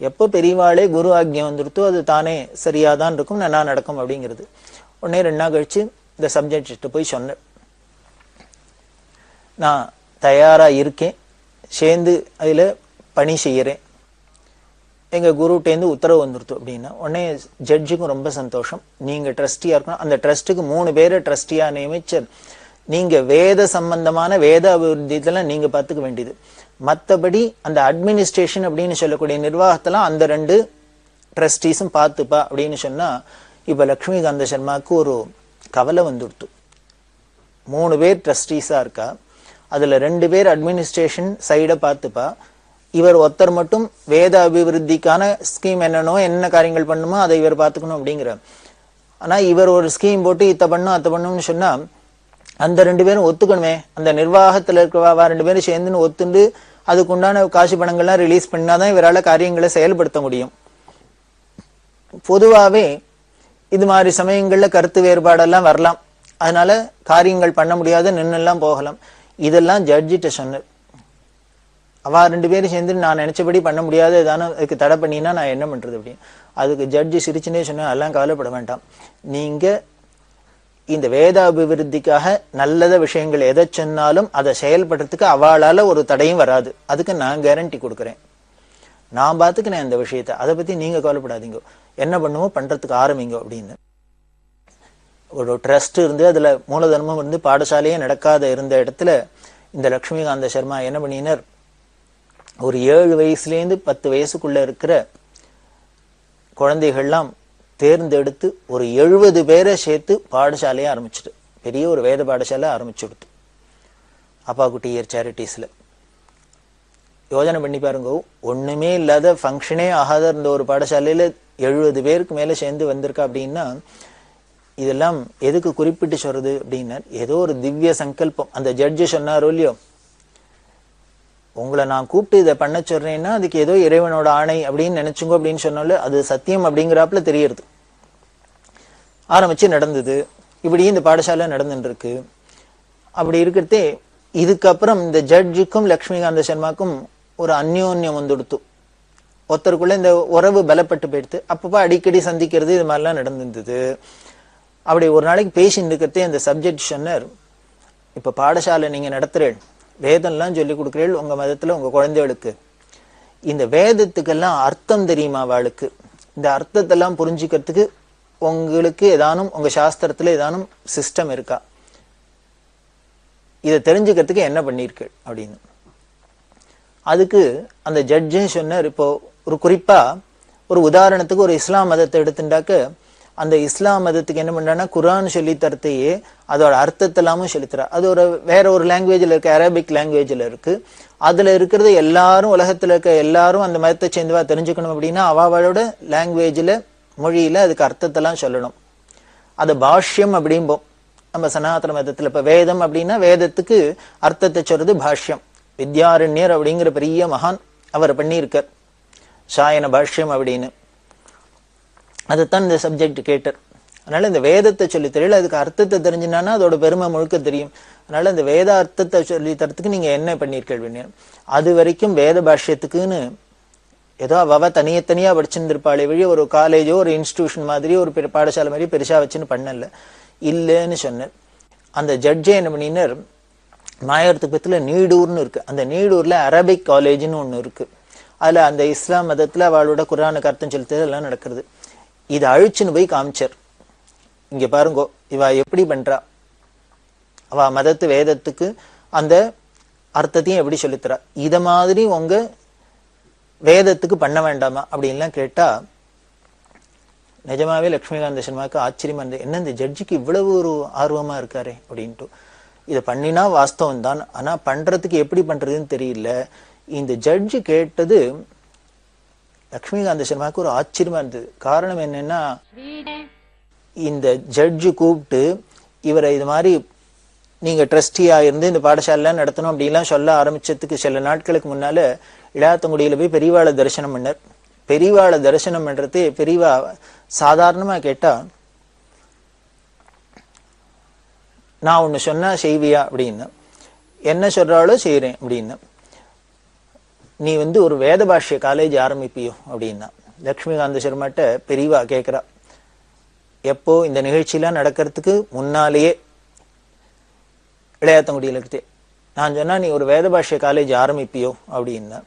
எப்போ பெரியவாளே குரு ஆக்ஞம் வந்துடுத்தோ அது தானே சரியாதான் இருக்கும், நல்லா நடக்கும் அப்படிங்கிறது. உடனே 2 நாள் கழிச்சு இந்த சப்ஜெக்ட் போய் சொன்னேன், நான் தயாரா இருக்கேன், சேர்ந்து அதுல பணி செய்யறேன், எங்க குருட்டேந்து உத்தரவு வந்துருத்து அப்படின்னா. உடனே ஜட்ஜுக்கும் ரொம்ப சந்தோஷம், நீங்க ட்ரஸ்டியா இருக்கணும், அந்த ட்ரஸ்ட்டுக்கு 3 பேரை ட்ரஸ்டியா நியமிச்சர், நீங்க வேத சம்பந்தமான வேத அபிவிருத்தியெல்லாம் நீங்க பார்த்துக்க வேண்டியது, மற்றபடி அந்த அட்மினிஸ்ட்ரேஷன் அப்படின்னு சொல்லக்கூடிய நிர்வாகத்தெல்லாம் அந்த 2 ட்ரஸ்டீஸும் பார்த்துப்பா அப்படின்னு சொன்னா. இப்ப லட்சுமிகாந்த சர்மாவுக்கு ஒரு கவலை வந்துடுத்து. 3 பேர் ட்ரஸ்டீஸா இருக்கா, அதுல 2 பேர் அட்மினிஸ்ட்ரேஷன் சைட பார்த்துப்பா, இவர் ஒருத்தர் மட்டும் வேத அபிவிருத்திக்கான ஸ்கீம் என்னன்னோ என்ன காரியங்கள் பண்ணுமோ அதை இவர் பார்த்துக்கணும் அப்படிங்கிற. ஆனா இவர் ஒரு ஸ்கீம் போட்டு இத்த பண்ணும் அத்த பண்ணும்னு சொன்னா அந்த 2 பேரும் ஒத்துக்கணுமே, அந்த நிர்வாகத்துல இருக்கிறவா 2 பேரும் சேர்ந்துன்னு ஒத்துண்டு அதுக்கு உண்டான காசு பணங்கள்லாம் ரிலீஸ் பண்ணாதான் இவரால் காரியங்களை செயல்படுத்த முடியும். பொதுவாவே இது மாதிரி சமயங்கள்ல கருத்து வேறுபாடெல்லாம் வரலாம், அதனால காரியங்கள் பண்ண முடியாத நின்னெல்லாம் போகலாம். இதெல்லாம் ஜட்ஜிட்ட சொன்னார். அவா 2 பேரும் சேர்ந்து நான் நினைச்சபடி பண்ண முடியாது, ஏதானு அதுக்கு தடை பண்ணினா நான் என்ன பண்றது அப்படின்னு. அதுக்கு ஜட்ஜி சிரிச்சுனே சொன்ன, எல்லாம் கவலைப்பட வேண்டாம், நீங்க இந்த வேத அபிவிருத்திக்காக நல்லத விஷயங்கள் எதை சொன்னாலும் அதை செயல்படுறதுக்கு அவளால ஒரு தடையும் வராது, அதுக்கு நான் கேரண்டி கொடுக்குறேன், நான் பார்த்துக்கிறேன் இந்த விஷயத்த, அதை பத்தி நீங்க கவலைப்படாதீங்க, என்ன பண்ணுவோம் பண்றதுக்கு ஆரம்பிங்க அப்படின்னு. ஒரு ட்ரஸ்ட் இருந்து அதுல மூலதனமும் இருந்து பாடசாலையே நடக்காத இருந்த இடத்துல இந்த லட்சுமிகாந்த சர்மா என்ன பண்ணினார், ஒரு 7 வயசுலேருந்து 10 வயசுக்குள்ள இருக்கிற குழந்தைகள்லாம் தேர்ந்தெடுத்து ஒரு 70 பேரை சேர்த்து பாடசாலையை ஆரம்பிச்சுட்டு, பெரிய ஒரு வேத பாடசாலை ஆரம்பிச்சு கொடுத்து அப்பா குட்டியர் சேரிட்டிஸ்ல. யோஜனை பண்ணி பாருங்க, ஒண்ணுமே இல்லாத ஃபங்க்ஷனே ஆகாத இருந்த ஒரு பாடசாலையில 70 பேருக்கு மேல சேர்ந்து வந்திருக்கா அப்படின்னா, இதெல்லாம் எதுக்கு குறிப்பிட்டு சொல்றது அப்படின்னா, ஏதோ ஒரு திவ்ய சங்கல்பம். அந்த ஜட்ஜு சொன்னாரோ இல்லையோ, உங்களை நான் கூப்பிட்டு இதை பண்ண சொல்றேன்னா அதுக்கு ஏதோ இறைவனோட ஆணை அப்படின்னு நினைச்சுங்க அப்படின்னு சொன்னாலும் அது சத்தியம் அப்படிங்கிறாப்புல தெரியறது. ஆரம்பிச்சு நடந்தது, இப்படி இந்த பாடசாலை நடந்துட்டு இருக்கு. அப்படி இருக்கிறதே இதுக்கப்புறம் இந்த ஜட்ஜுக்கும் லட்சுமிகாந்த சர்மாக்கும் ஒரு அந்யோன்யம் வந்துடுத்து, ஒருத்தருக்குள்ள இந்த உறவு பலப்பட்டு போயிடுத்து. அப்பப்போ அடிக்கடி சந்திக்கிறது இது மாதிரிலாம் நடந்துருந்தது. அப்படி ஒரு நாளைக்கு பேசிட்டு இருக்கிறதே அந்த சப்ஜெக்ட் சொன்னார், இப்ப பாடசாலை நீங்க நடத்துறேன், வேதம்லாம் சொல்லி கொடுக்குறீள் உங்க மதத்துல உங்க குழந்தைகளுக்கு, இந்த வேதத்துக்கெல்லாம் அர்த்தம் தெரியுமா அவளுக்கு, இந்த அர்த்தத்தெல்லாம் புரிஞ்சுக்கிறதுக்கு உங்களுக்கு ஏதானும் உங்க சாஸ்திரத்துல ஏதானும் சிஸ்டம் இருக்கா, இதை தெரிஞ்சுக்கிறதுக்கு என்ன பண்ணிருக்கு அப்படின்னு. அதுக்கு அந்த ஜட்ஜு சொன்னார், இப்போ ஒரு குறிப்பா ஒரு உதாரணத்துக்கு ஒரு இஸ்லாம் மதத்தை எடுத்துட்டாக்க, அந்த இஸ்லாம் மதத்துக்கு என்ன பண்றான்னா குரான் சொல்லி தரத்தையே அதோட அர்த்தத்தை எல்லாமும் சொல்லித்தரா. அது ஒரு வேற ஒரு லாங்குவேஜ்ல இருக்கு, அரபிக் லாங்குவேஜ்ல இருக்கு. அதுல இருக்கிறது எல்லாரும் உலகத்துல இருக்க எல்லாரும் அந்த மதத்தை சேர்ந்துவா தெரிஞ்சுக்கணும் அப்படின்னா அவளோட லாங்குவேஜ்ல மொழியில அதுக்கு அர்த்தத்தெல்லாம் சொல்லணும். அது பாஷ்யம் அப்படிம்போம் நம்ம சனாதன மதத்துல. இப்ப வேதம் அப்படின்னா வேதத்துக்கு அர்த்தத்தை சொல்றது பாஷ்யம். வித்யாரண்யர் அப்படிங்கிற பெரிய மகான் அவர் பண்ணியிருக்கார் சாயன பாஷ்யம் அப்படின்னு. அதுதான் இந்த சப்ஜெக்ட் கேட்டார். அதனால இந்த வேதத்தை சொல்லி தெரியல, அதுக்கு அர்த்தத்தை தெரிஞ்சுனா அதோட பெருமை முழுக்க தெரியும். அதனால இந்த வேத அர்த்தத்தை சொல்லி தரத்துக்கு நீங்க என்ன பண்ணிருக்கீங்க, அது வரைக்கும் வேத பாஷ்யத்துக்குன்னு ஏதோ அவ தனியா படிச்சிருந்திருப்பாளே வழி ஒரு காலேஜோ ஒரு இன்ஸ்டிடியூஷன் மாதிரி ஒரு பாடசாலை மாதிரி பெருசா வச்சுன்னு பண்ணல இல்லைன்னு சொன்னார். அந்த ஜட்ஜே என்ன பண்ணினார், மாயவரத்துக்கு பக்கத்துல நீடூர்னு இருக்கு, அந்த நீடூர்ல அரபிக் காலேஜ்னு ஒண்ணு இருக்கு. அதுல அந்த இஸ்லாம் மதத்துல அவளோட குரானுக்கு அர்த்தம் செலுத்துறது எல்லாம் நடக்கிறது. இதை அழிச்சுன்னு போய் காமிச்சார். இங்க பாருங்கோ இவ எப்படி பண்றா, அவ மதத்து வேதத்துக்கு அந்த அர்த்தத்தையும் எப்படி சொல்லித்தரா. இத மாதிரி உங்க வேதத்துக்கு பண்ண வேண்டாமா அப்படின்லாம் கேட்டா நிஜமாவே லட்சுமிகாந்த சர்மாவுக்கு ஆச்சரியமா இருந்தது. என்ன இந்த ஜட்ஜிக்கு இவ்வளவு ஒரு ஆர்வமா இருக்காரு அப்படின்ட்டு. இதை பண்ணினா வாஸ்தவம் தான், ஆனா பண்றதுக்கு எப்படி பண்றதுன்னு தெரியல. இந்த ஜட்ஜி கேட்டது லட்சுமிகாந்த சர்மாவுக்கு ஒரு ஆச்சரியமா இருந்தது. காரணம் என்னன்னா, இந்த ஜட்ஜு கூப்பிட்டு இவரை இது மாதிரி நீங்க ட்ரஸ்டியா இருந்து இந்த பாடசாலை நடத்தணும் அப்படின்லாம் சொல்ல ஆரம்பிச்சதுக்கு சில நாட்களுக்கு முன்னால இளையாத்தங்குடியில போய் பெரியவாளை தரிசனம் பண்ணார். பெரியவாளை தரிசனம் பண்றது பெரியவா சாதாரணமா கேட்டா, நான் ஒண்ணு சொன்னா செய்வியா அப்படின்னு. என்ன சொல்றாளோ செய்யறேன் அப்படின்னா. நீ ஒரு வேத பாஷ்ய காலேஜ் ஆரம்பிப்பியோ அப்படின்னா. லட்சுமிகாந்த சர்மாட்ட பெரியவா கேட்கிறா, எப்போ இந்த நிகழ்ச்சியெல்லாம் நடக்கிறதுக்கு முன்னாலேயே இளையாத்தங்குடியில இருக்கு. நான் சொன்னா நீ ஒரு வேத பாஷ்ய காலேஜ் ஆரம்பிப்பியோ அப்படின்னா.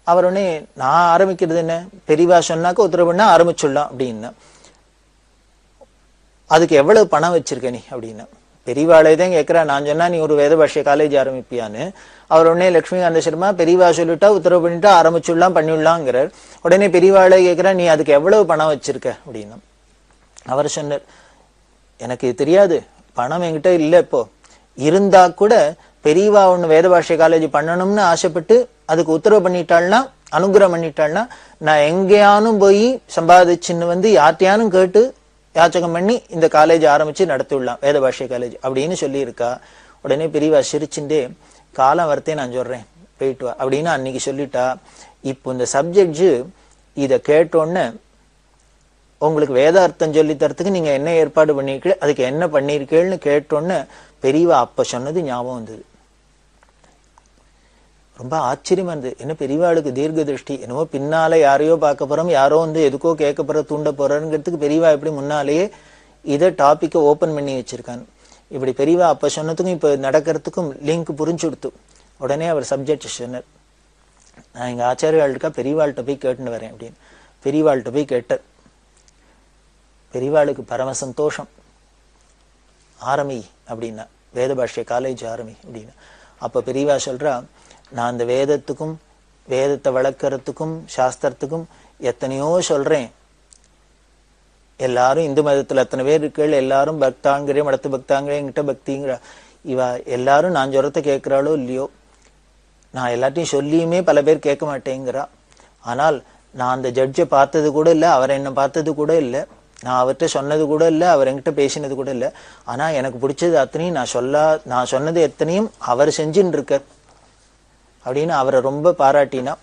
அவர் உடனே நான் ஆரம்பிக்கிறது என்ன, பெரியவா சொன்னாக்க உத்தரவு பண்ணா ஆரம்பிச்சுடலாம் அப்படின்னா. அதுக்கு எவ்வளவு பணம் வச்சிருக்க நீ அப்படின்னா. பெரியவாளே தான் கேட்கிறா, நான் சொன்னா நீ ஒரு வேத பாஷ்ய காலேஜ் ஆரம்பிப்பியான்னு. அவர் உடனே லட்சுமிகாந்த சர்மா பெரியவா சொல்லிட்டா உத்தரவு பண்ணிட்டா ஆரம்பிச்சுடலாம் பண்ணிடலாங்கிறார். உடனே பெரியவாளே கேட்கிறா, நீ அதுக்கு எவ்வளவு பணம் வச்சிருக்க அப்படின்னா. அவர் சொன்னார், எனக்கு தெரியாது, பணம் என்கிட்ட இல்ல, இப்போ இருந்தா கூட பெரியவா ஒண்ணு வேத பாஷ்ய காலேஜ் பண்ணணும்னு ஆசைப்பட்டு அதுக்கு உத்தரவு பண்ணிட்டாள்னா, அனுகிரகம் பண்ணிட்டாள்னா, நான் எங்கேயானும் போய் சம்பாதிச்சுன்னு யார்ட்டையானும் கேட்டு யாச்சகம் பண்ணி இந்த காலேஜ் ஆரம்பிச்சு நடத்திவிடலாம், வேத பாஷ்ய காலேஜ் அப்படின்னு சொல்லி இருக்கா. உடனே பெரியவா சிரிச்சுட்டே, காலம் வரத்தே நான் சொல்றேன், போயிட்டு வா அப்படின்னு அன்னைக்கு சொல்லிட்டா. இப்போ இந்த சப்ஜெக்ட் இத கேட்டோன்னு உங்களுக்கு வேதார்த்தம் சொல்லி தரத்துக்கு நீங்க என்ன ஏற்பாடு பண்ணிருக்கீங்க, அதுக்கு என்ன பண்ணிருக்கீங்கன்னு கேட்டோன்னு பெரியவா அப்ப சொன்னது ஞாபகம் வந்தது. ரொம்ப ஆச்சரியமா இருந்தது. என்ன பெரியவாளுக்கு தீர்க்க திருஷ்டி, என்னவோ பின்னால யாரையோ பார்க்க போறோம், யாரோ எதுக்கோ கேட்க போற தூண்ட போறோங்கிறதுக்கு பெரியவா எப்படி முன்னாலேயே இதை டாபிக்கை ஓபன் பண்ணி வச்சிருக்காங்க. இப்படி பெரியவா அப்ப சொன்னதுக்கும் இப்ப நடக்கிறதுக்கும் லிங்க் புரிஞ்சு கொடுத்து உடனே அவர் சப்ஜெக்ட் சொன்னார், நான் எங்க ஆச்சாரியாள்கிட்ட பெரியவாள்கிட்ட போய் கேட்டுன்னு வரேன் அப்படின்னு. பெரியவாள்கிட்ட போய் கேட்டார். பெரியவாளுக்கு பரம சந்தோஷம். ஆரம்பி அப்படின்னா, வேத பாஷ்ய காலேஜ் ஆரம்பி அப்படின்னா. அப்ப பெரியவா சொல்றா, நான் அந்த வேதத்துக்கும் வேதத்தை வளர்க்கறதுக்கும் சாஸ்திரத்துக்கும் எத்தனையோ சொல்றேன். எல்லாரும் இந்து மதத்துல எத்தனை பேர் இருக்கீள், எல்லாரும் பக்தாங்கிறே மடத்து பக்தாங்கிறே என்கிட்ட பக்திங்கிற இவ எல்லாரும் நான் சொல்றத கேட்கிறாளோ இல்லையோ, நான் எல்லாத்தையும் சொல்லியுமே பல பேர் கேட்க மாட்டேங்கிறா. ஆனால் நான் அந்த ஜட்ஜை பார்த்தது கூட இல்லை, அவர் என்ன பார்த்தது கூட இல்லை, நான் அவர்கிட்ட சொன்னது கூட இல்லை, அவர் என்கிட்ட பேசினது கூட இல்லை. ஆனா எனக்கு பிடிச்சது அத்தனையும் நான் சொன்னது எத்தனையும் அவர் செஞ்சுன்னு இருக்கார் அப்படின்னு அவரை ரொம்ப பாராட்டினா.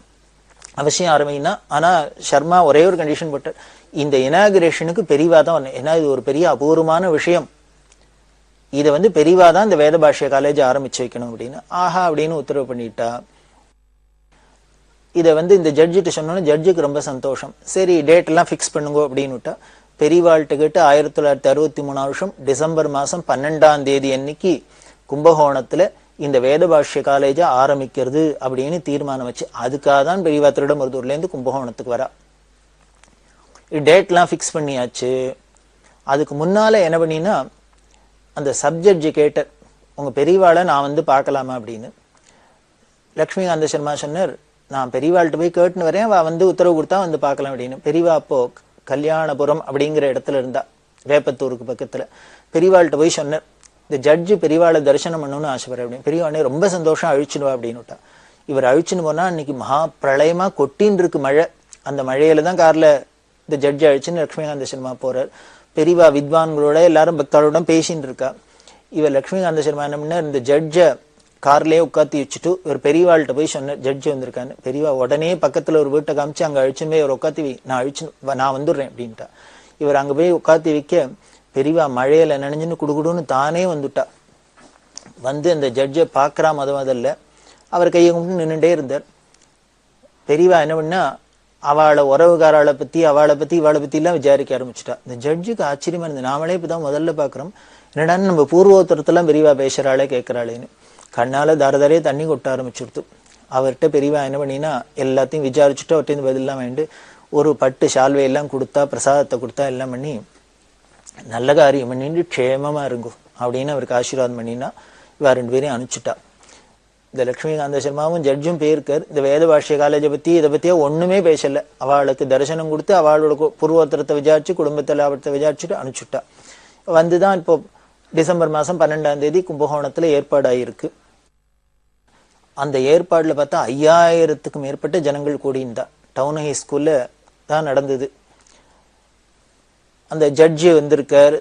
அவசியம் ஆரம்பினா. ஆனா சர்மா ஒரே ஒரு கண்டிஷன் போட்டார், இந்த இனாகுரேஷனுக்கு பெரியவா தான் வரணும். ஏன்னா இது ஒரு பெரிய அபூர்வமான விஷயம், இதை பெரியவா தான் இந்த வேத பாஷ்ய காலேஜ் ஆரம்பிச்சு வைக்கணும் அப்படின்னு. ஆஹா அப்படின்னு உத்தரவு பண்ணிட்டா. இதை இந்த ஜட்ஜிட்ட சொன்னோன்னு ஜட்ஜுக்கு ரொம்ப சந்தோஷம். சரி டேட் எல்லாம் ஃபிக்ஸ் பண்ணுங்க அப்படின்னு விட்டா. பெரியவாள்கிட்ட கேட்டு 1963 டிசம்பர் மாசம் 12ஆம் தேதி அன்னைக்கு கும்பகோணத்துல இந்த வேத பாஷ்ய காலேஜ ஆரம்பிக்கிறது அப்படின்னு தீர்மானம் வச்சு, அதுக்காக தான் பெரியவா திருடமருதூர்ல இருந்து கும்பகோணத்துக்கு வரா. டேட் எல்லாம் பிக்ஸ் பண்ணியாச்சு. அதுக்கு முன்னால என்ன பண்ணினா, அந்த சப்ஜெக்ட் கேட்டர், உங்க பெரியவாளை நான் பார்க்கலாமா அப்படின்னு. லட்சுமிகாந்த சர்மா சொன்னார், நான் பெரியவாள்கிட்ட போய் கேட்டுன்னு வரேன், அவ உத்தரவு கொடுத்தா பார்க்கலாம் அப்படின்னு. பெரியவா அப்போ கல்யாணபுரம் அப்படிங்கிற இடத்துல இருந்தா, வேப்பத்தூருக்கு பக்கத்துல. பெரியவாள்கிட்ட போய் சொன்னார், இந்த ஜட்ஜு பெரியவாளை தரிசனம் பண்ணணும்னு ஆசைப்படுற அப்படின்னு. பெரியவாளே ரொம்ப சந்தோஷம், அழிச்சுடுவா அப்படின்னு விட்டா. இவர் அழிச்சுன்னு போனா அன்னைக்கு மகா பிரளயமா கொட்டின்னு இருக்கு மழை. அந்த மழையில தான் கார்ல இந்த ஜட்ஜ் அழிச்சுன்னு லட்சுமிகாந்த சர்மா போறார். பெரியவா வித்வான்களோட எல்லாரும் பக்தாளோட பேசின்னு இருக்கா. இவர் லட்சுமிகாந்த சர்மா என்ன பண்ண, இந்த ஜட்ஜ கார்லயே உட்காத்தி வச்சுட்டு இவர் பெரியவாள்கிட்ட போய் சொன்ன, ஜட்ஜ் வந்திருக்கான்னு. பெரியவா உடனே பக்கத்துல ஒரு வீட்டை காமிச்சு, அங்க அழிச்சுன்னு போய் இவர் உட்காத்தி வை, நான் வந்துடுறேன் அப்படின்ட்டா. இவர் அங்க போய் உட்காத்தி வைக்க பெரியவா மழையில நினைஞ்சுன்னு குடுகுடுன்னு தானே வந்துட்டா. அந்த ஜட்ஜை பாக்குறா முதல்ல. அவர் கையை கும்பிட்டு நின்றுட்டே இருந்தார். பெரியவா என்ன பண்ணா, அவளை உறவுகாராளை பத்தி இவளை பத்தி எல்லாம் விசாரிக்க ஆரம்பிச்சுட்டா. இந்த ஜட்ஜுக்கு ஆச்சரியமா இருந்தது, நாமளே இப்பதான் முதல்ல பாக்குறோம், என்னடான்னு நம்ம பூர்வோத்தரத்தெல்லாம் பெரியவா பேசுறாளே கேட்கிறாளேன்னு. கண்ணால தாரதாரையே தண்ணி கொட்ட ஆரம்பிச்சுடுத்து. அவர்கிட்ட பெரியவா என்ன பண்ணினா, எல்லாத்தையும் விசாரிச்சுட்டு அவர்கிட்ட பதிலாம் வேண்டு ஒரு பட்டு சால்வையெல்லாம் கொடுத்தா, பிரசாதத்தை கொடுத்தா, எல்லாம் பண்ணி நல்ல காரியம் பண்ணிட்டு க்ஷேமமா இருங்கோ அப்படின்னு அவருக்கு ஆசீர்வாதம் பண்ணினா. இவ 2 பேரையும் அனுப்பிச்சுட்டா. இந்த லட்சுமிகாந்த சர்மாவும் ஜட்ஜும் போயிருக்கார். இந்த வேத பாஷ்ய காலேஜை பத்தி இதை பத்தியே ஒண்ணுமே பேசல. அவளுக்கு தரிசனம் கொடுத்து அவளோட பூர்வோத்தரத்தை விசாரிச்சு குடும்பத்தில் அவர்த்த விசாரிச்சுட்டு அனுப்பிச்சுட்டா. வந்துதான் இப்போ டிசம்பர் மாசம் 12ஆம் தேதி கும்பகோணத்துல ஏற்பாடாயிருக்கு. அந்த ஏற்பாடுல பார்த்தா 5000த்துக்கும் மேற்பட்ட ஜனங்கள் கூடியிருந்தா. டவுன் ஹை ஸ்கூல்ல தான் நடந்தது. அந்த ஜட்ஜு வந்திருக்கார்,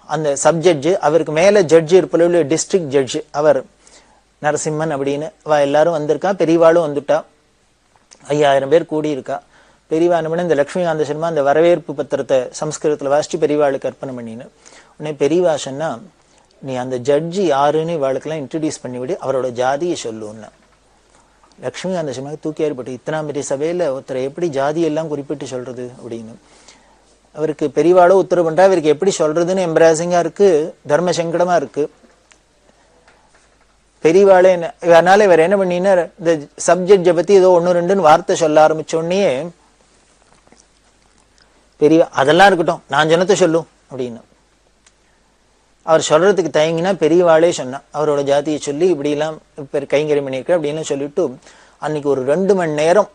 அந்த சப்ஜட்ஜு, அவருக்கு மேல ஜட்ஜு இருப்பளவு டிஸ்ட்ரிக்ட் ஜட்ஜு அவர் நரசிம்மன் அப்படின்னு அவ எல்லாரும் வந்திருக்கா. பெரியவாளும் வந்துட்டா. 5000 பேர் கூடியிருக்கா. பெரியவா என்ன பண்ண, இந்த லட்சுமிகாந்த சர்மா அந்த வரவேற்பு பத்திரத்தை சம்ஸ்கிருதத்துல வாசிச்சு பெரியவாளுக்கு அர்ப்பணை பண்ணின்னு உடனே பெரியவா சொன்னா, நீ அந்த ஜட்ஜி யாருன்னு இவாளுக்கெல்லாம் இன்ட்ரடியூஸ் பண்ணிவிடு, அவரோட ஜாதியை சொல்லுன்னா. லட்சுமிகாந்த சர்மாவுக்கு தூக்கி ஏற்பட்டு, இத்தனாம் பெரிய சபையில ஒருத்தரை எப்படி ஜாதியெல்லாம் குறிப்பிட்டு சொல்றது அப்படின்னு அவருக்கு பெரியவாளோ உத்தரவு பண்றா. அவருக்கு எப்படி சொல்றதுன்னு எம்பராசிங்கா இருக்கு, தர்ம சங்கடமா இருக்கு. பெரியவாளே அதனால இவர் என்ன பண்ணினார், இந்த சப்ஜெக்டை பத்தி ஏதோ 1-2 வார்த்தை சொல்ல ஆரம்பிச்சோடனே பெரியவா அதெல்லாம் இருக்கட்டும், நான் ஜனத்தை சொல்லும் அப்படின்னு அவர் சொல்றதுக்கு தயங்கினா பெரியவாளே சொன்னா அவரோட ஜாதியை சொல்லி இப்படி எல்லாம் கைங்கரியம் பண்ணியிருக்க அப்படின்னு சொல்லிட்டு அன்னைக்கு ஒரு 2 மணி நேரம்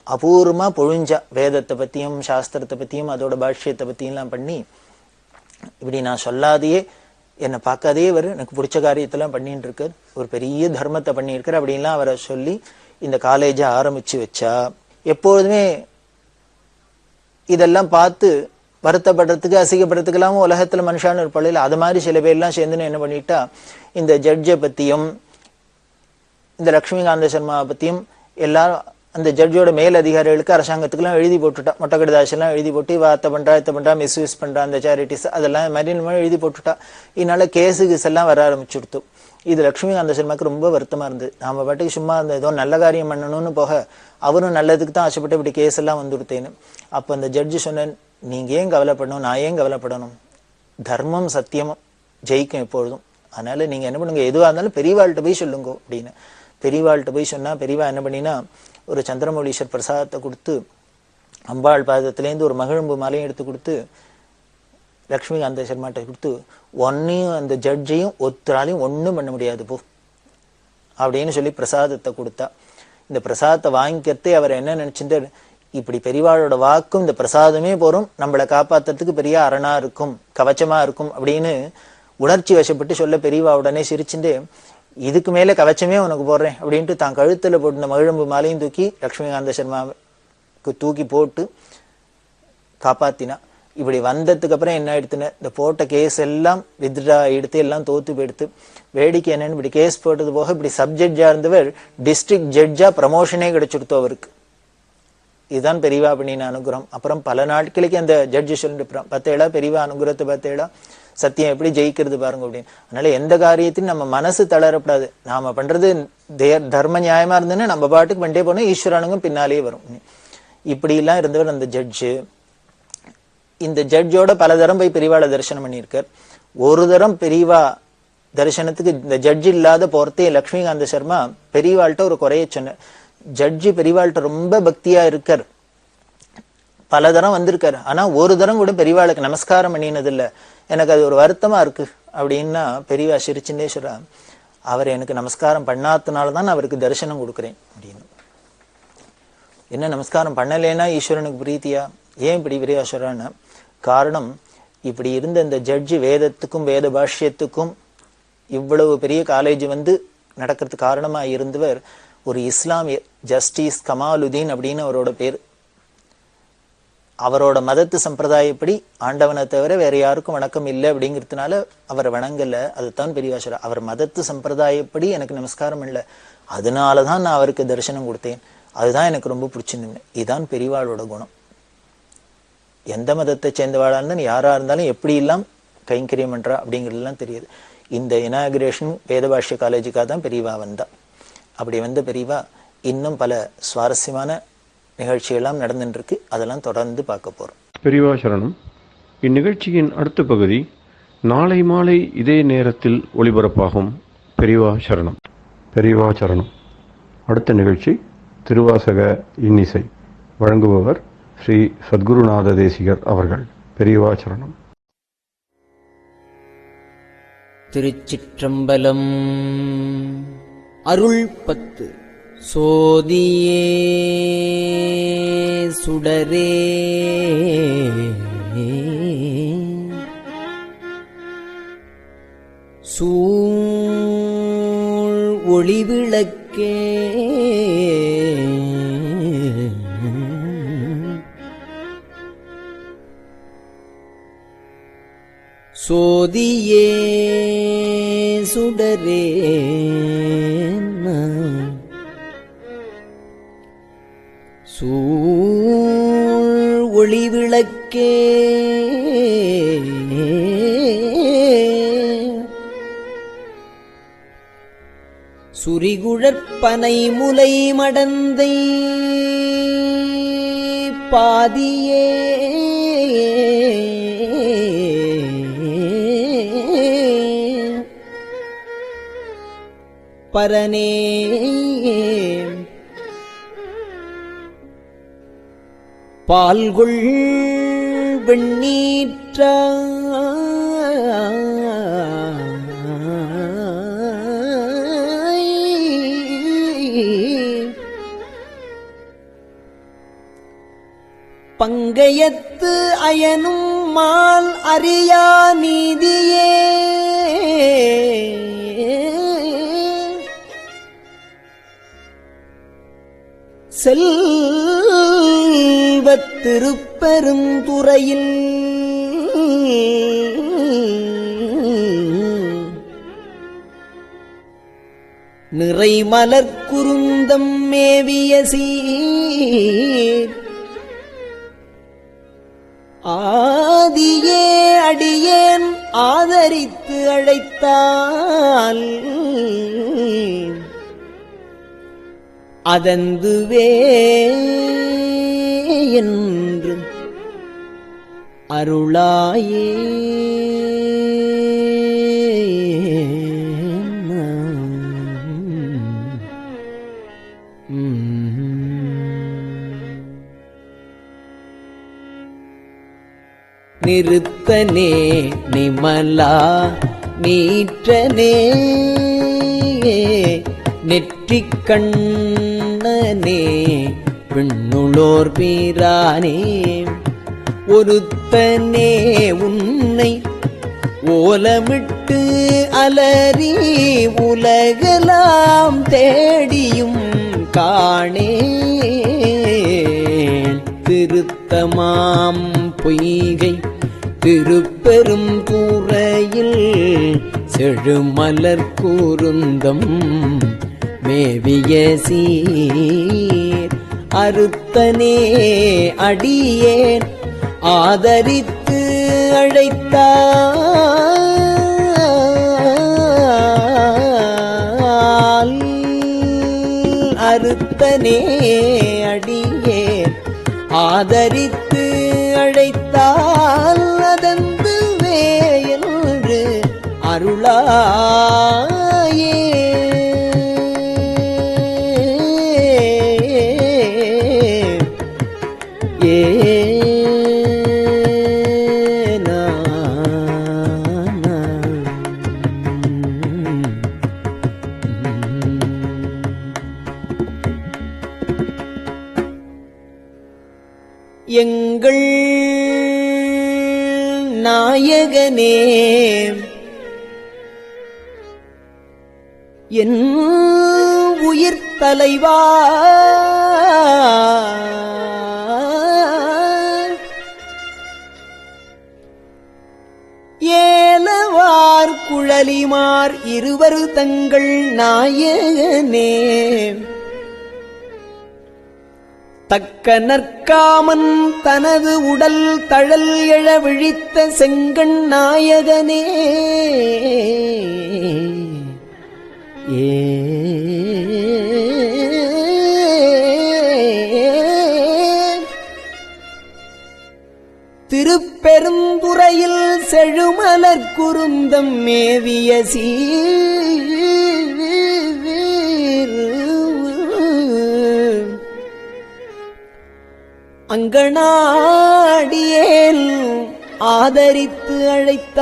அபூர்வமா பொழிஞ்சா. வேதத்தை பத்தியும் சாஸ்திரத்தை பத்தியும் அதோட பாஷ்யத்தை பத்தியும் எல்லாம் பண்ணி, இப்படி நான் சொல்லாதையே என்னை பார்க்காதே இவர் எனக்கு பிடிச்ச காரியத்தெல்லாம் பண்ணிட்டு இருக்கார், ஒரு பெரிய தர்மத்தை பண்ணியிருக்கார் அப்படின்லாம் அவரை சொல்லி இந்த காலேஜை ஆரம்பிச்சு வச்சா. எப்பொழுதுமே இதெல்லாம் பார்த்து வருத்தப்படுறதுக்கு அசிங்கப்படுறதுக்கெல்லாம் உலகத்துல மனுஷான்னு இருப்பாள். அது மாதிரி சில பேர்லாம் சேர்ந்துன்னு என்ன பண்ணிட்டா, இந்த ஜட்ஜை பத்தியும் இந்த லட்சுமிகாந்த சர்மாவை பத்தியும் எல்லாரும் அந்த ஜட்ஜோட மேல் அதிகாரிகளுக்கு அரசாங்கத்துக்குலாம் எழுதி போட்டுட்டா. மொட்டை கடிதாசெல்லாம் எழுதி போட்டு வார்த்தை பண்றா, இத்த பண்றா, மிஸ்யூஸ் பண்றா, அந்த சேரிட்டிஸ் அதெல்லாம் மாதிரி எழுதி போட்டுட்டா. இதனால கேஸுகிஸ் எல்லாம் வர ஆரம்பிச்சுடுத்து. இது லட்சுமிகாந்த சர்மாவுக்கு ரொம்ப வருத்தமா இருந்தது. நாம பாட்டுக்கு சும்மா இருந்த ஏதோ நல்ல காரியம் பண்ணணும்னு போக அவரும் நல்லதுக்கு தான் ஆசைப்பட்டு இப்படி கேஸ் எல்லாம் வந்துடுத்தேன்னு. அப்ப அந்த ஜட்ஜு சொன்ன, நீங்க ஏன் கவலைப்படணும், நான் ஏன் கவலைப்படணும், தர்மம் சத்தியமும் ஜெயிக்கும் எப்பொழுதும். அதனால நீங்க என்ன பண்ணுங்க, எதுவா இருந்தாலும் பெரியவாள்கிட்ட போய் சொல்லுங்க அப்படின்னு. பெரியவாள்கிட்ட போய் சொன்னா பெரியவா என்ன பண்ணினா ஒரு சந்திரமௌலீஸ்வர் பிரசாதத்தை கொடுத்து அம்பாள் பாதத்திலேருந்து ஒரு மகிழம்பு மாலையும் எடுத்து கொடுத்து லட்சுமிகாந்த சர்மாட்ட கொடுத்து, ஒன்னையும் அந்த ஜட்ஜையும் ஒருத்தராலையும் ஒன்றும் பண்ண முடியாது போ அப்படின்னு சொல்லி பிரசாதத்தை கொடுத்தா. இந்த பிரசாதத்தை வாங்கிக்கிறதே அவர் என்ன நினைச்சுட்டு, இப்படி பெரியவாளோட வாக்கும் இந்த பிரசாதமே போறோம், நம்மளை காப்பாத்துறதுக்கு பெரிய அரணா இருக்கும், கவச்சமா இருக்கும் அப்படின்னு உணர்ச்சி வசப்பட்டு சொல்ல பெரியவா உடனே சிரிச்சுட்டு, இதுக்கு மேல கவச்சமே உனக்கு போடுறேன் அப்படின்ட்டு தான் கழுத்துல போட்டு மகிழம்பு மாலையும் தூக்கி லட்சுமிகாந்த சர்மாவுக்கு தூக்கி போட்டு காப்பாத்தினா. இப்படி வந்ததுக்கு அப்புறம் என்ன ஆயிடுத்துன்னு, இந்த போட்ட கேஸ் எல்லாம் வித்ரா எடுத்து எல்லாம் தோத்து போயிடுத்து. வேடிக்கை என்னன்னு, இப்படி கேஸ் போட்டது போக இப்படி சப்ஜெக்டா இருந்தவர் டிஸ்ட்ரிக்ட் ஜட்ஜா ப்ரமோஷனே கிடைச்சிடுத்தோ அவருக்கு. இதுதான் பெரியவா பண்ணின அனுகிரகம். அப்புறம் பல நாட்களுக்கு அந்த ஜட்ஜு சொல்லிட்டு, பத்தேடா பெரியவா அனுகிரகத்தை பத்தேடா, சத்தியம் எப்படி ஜெயிக்கிறது பாருங்க அப்படின்னு. அதனால எந்த காரியத்தையும் நம்ம மனசு தளரப்படாது. நாம பண்றது தர்ம நியாயமா இருந்ததுன்னா நம்ம பாட்டுக்கு பண்ணிட்டே போனோம், ஈஸ்வரனுக்கும் பின்னாலேயே வரும். இப்படி எல்லாம் இருந்தவர் அந்த ஜட்ஜு. இந்த ஜட்ஜோட பல தரம் போய் பெரியவாளை தரிசனம் பண்ணியிருக்கார். ஒரு தரம் பெரியவா தரிசனத்துக்கு இந்த ஜட்ஜ் இல்லாத போறதே லட்சுமிகாந்த சர்மா பெரியவாள்கிட்ட ஒரு குறைய சொன்னார். ஜட்ஜி பெரியவாள்கிட்ட ரொம்ப பக்தியா இருக்கார், பல தரம் வந்திருக்காரு, ஆனா ஒரு தரம் கூட பெரியவாளுக்கு நமஸ்காரம் பண்ணினது இல்ல, எனக்கு அது ஒரு வருத்தமா இருக்கு அப்படின்னா பெரியவா சிரிச்சுட்டே சொல்றா, அவர் எனக்கு நமஸ்காரம் பண்ணாதனாலதான் அவருக்கு தரிசனம் கொடுக்குறேன் அப்படின்னு. என்ன நமஸ்காரம் பண்ணலேன்னா ஈஸ்வரனுக்கு பிரீத்தியா, ஏன் இப்படி பெரியவா சொல்றான்னு, காரணம் இப்படி இருந்த இந்த ஜட்ஜி வேதத்துக்கும் வேத பாஷ்யத்துக்கும் இவ்வளவு பெரிய காலேஜ் வந்து நடக்கிறதுக்கு காரணமா இருந்தவர் ஒரு இஸ்லாமிய ஜஸ்டிஸ் கமாலுதீன் அப்படின்னு அவரோட பேர். அவரோட மதத்து சம்பிரதாயப்படி ஆண்டவனை தவிர வேற யாருக்கும் வணக்கம் இல்லை அப்படிங்கிறதுனால அவர் வணங்கல. அதுதான் பெரியவா. அவர் மதத்து சம்பிரதாயப்படி எனக்கு நமஸ்காரம் இல்லை, அதனாலதான் நான் அவருக்கு தரிசனம் கொடுத்தேன், அதுதான் எனக்கு ரொம்ப பிடிச்சிருந்தேன். இதுதான் பெரியவாளோட குணம். எந்த மதத்தை சேர்ந்தவாளா இருந்தாலும் யாரா இருந்தாலும் எப்படி எல்லாம் கைங்கரியம் பண்றா அப்படிங்கிறதுலாம் தெரியுது. இந்த இனாகிரேஷன் வேதபாஷ்ய காலேஜுக்காக தான் பெரியவா வந்தா. அப்படி வந்த பெரியவா இன்னும் பல சுவாரஸ்யமான நிகழ்ச்சியெல்லாம் நடந்துட்டு இருக்கு, அதெல்லாம் தொடர்ந்து பார்க்க போறோம்.
பெரியவா சரணம். இந்நிகழ்ச்சியின் அடுத்த பகுதி நாளை மாலை இதே நேரத்தில் ஒளிபரப்பாகும். பெரியவா சரணம். பெரியவா சரணம். அடுத்த நிகழ்ச்சி திருவாசக இன்னிசை. வழங்குபவர் ஸ்ரீ சத்குருநாத தேசிகர் அவர்கள். பெரியவா சரணம்.
திருச்சிற்றம்பலம். அருள் 10. சோதியே சுடரே சூழ் ஒளிவிளக்கே சோதியே சுடரே சூழ் ஒளிவிளக்கே சுரிகுழற்பனை முலை மடந்தை பாதியே பரனே பால்கொள் வெண்ணீற்ற பங்கயத்து அயனும் மால் அறியா நீதியே செல்வத்திருப்பெருந்துறையில் நிறைமலர்க்குருந்தம் மேவிய சீர் ஆதியே அடியேன் ஆதரித்து அழைத்தால் அதந்துவே என்று அருளாயே. நிறுத்தனே நிமலா நீற்றனே நெற்றிக் கண்ணனே விண்ணுளோர் பீரானே ஒருத்தனே உன்னை ஓலமிட்டு அலறி உலகலாம் தேடியும் காணே திருத்தமாம் பொய்கை திருப்பெரும் கூரையில் செழுமலர் கூருந்தம் மேவிய சீர் அறுத்தனே அடியேன் ஆதரித்து அழைத்தால் அறுத்தனே அடியேன் ஆதரித்து அழைத்தால் அதந்துவே என்று அருளாயே. எங்கள் நாயகனே என் உயிர் தலைவா ஏலவார் குழலிமார் இருவர் தங்கள் நாயகனே தக்க நற்காமன் தனது உடல் தழல் எழ விழித்த செங்கண் நாயகனே திருப்பெருந்துறையில் செழுமலர் குருந்தம் மேவிய அங்கனாடியேல் ஆதரித்து அழைத்தால்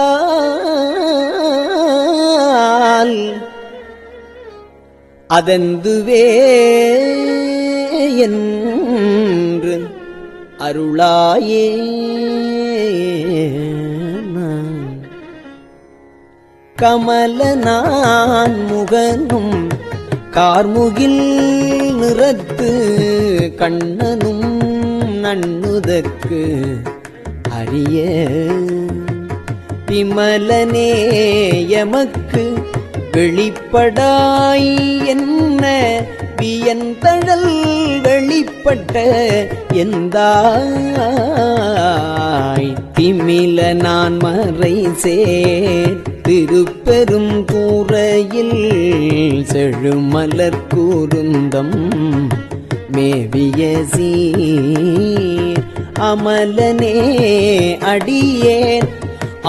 அதெந்துவே என்று அருளாயே. கமலனான் முகனும் கார்முகில் நிறத்து கண்ணனும் நண்ணுதற்கு அரிய விமலனே எமக்கு வெளிப்படாய் என்ன வியந்தழல் வெளிப்பட்ட எந்தாய் திமில நான் மறை சேர் திருப்பெரும் கூரையில் செழுமலர் கூருந்தம் மேவிய சீர் அமலனே அடியேன்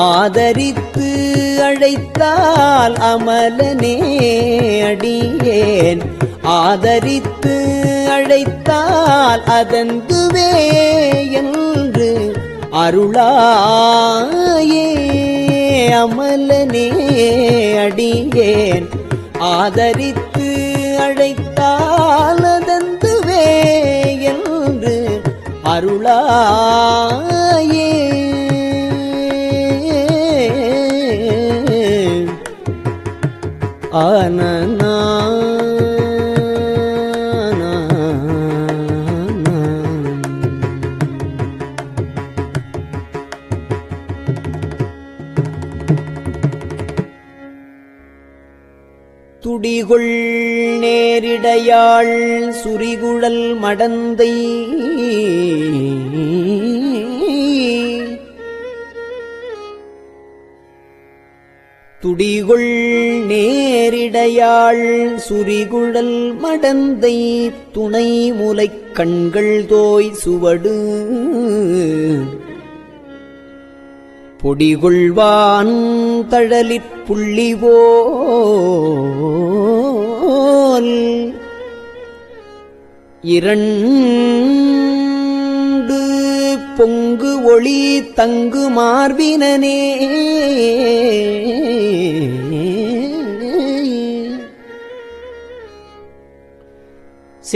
ஆதரித்து அழைத்தால் அமலனே அடியேன் ஆதரித்து அழைத்தால் அதந்துவே என்று அருளாயே. அமலனே அடியேன் ஆதரித்து அழைத்தால் அதந்துவே என்று அருளாயே. ஆனனா துடிகொள் நேரிடையாள் சுரிகுழல் மடந்தை துடிகொள் நேரிடையாள் சுரிகுழல் மடந்தை துணை முலைக் கண்கள் தோய் சுவடு பொடிகொள்வான் தழலிற் புள்ளிவோல் இரண்டு பொங்கு ஒளி தங்கு மார்பினனே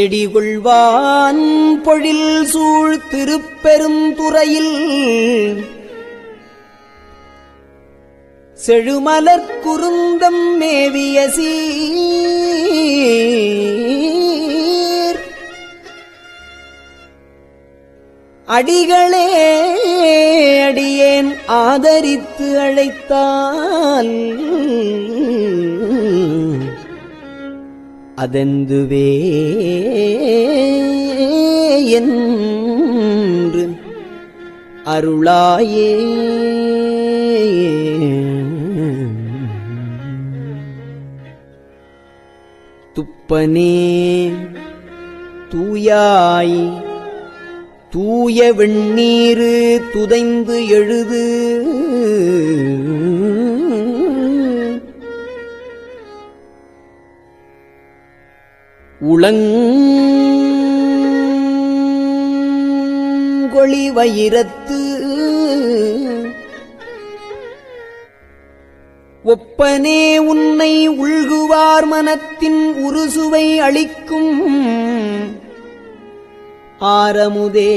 செடிகொள்வான் பொழில் சூழ் திருப்பெரும் துறையில் செழுமலர் குருந்தம் மேவிய சீர் அடிகளே அடியேன் ஆதரித்து அழைத்தால் அதெந்துவே என்று அருளாயே. துப்பனே தூயாய் தூய வெண்ணீரு துதைந்து எழுது உளங்கொளி வயிரத்து ஒப்பனே உன்னை உள்குவார் மனத்தின் உருசுவை அளிக்கும் ஆரமுதே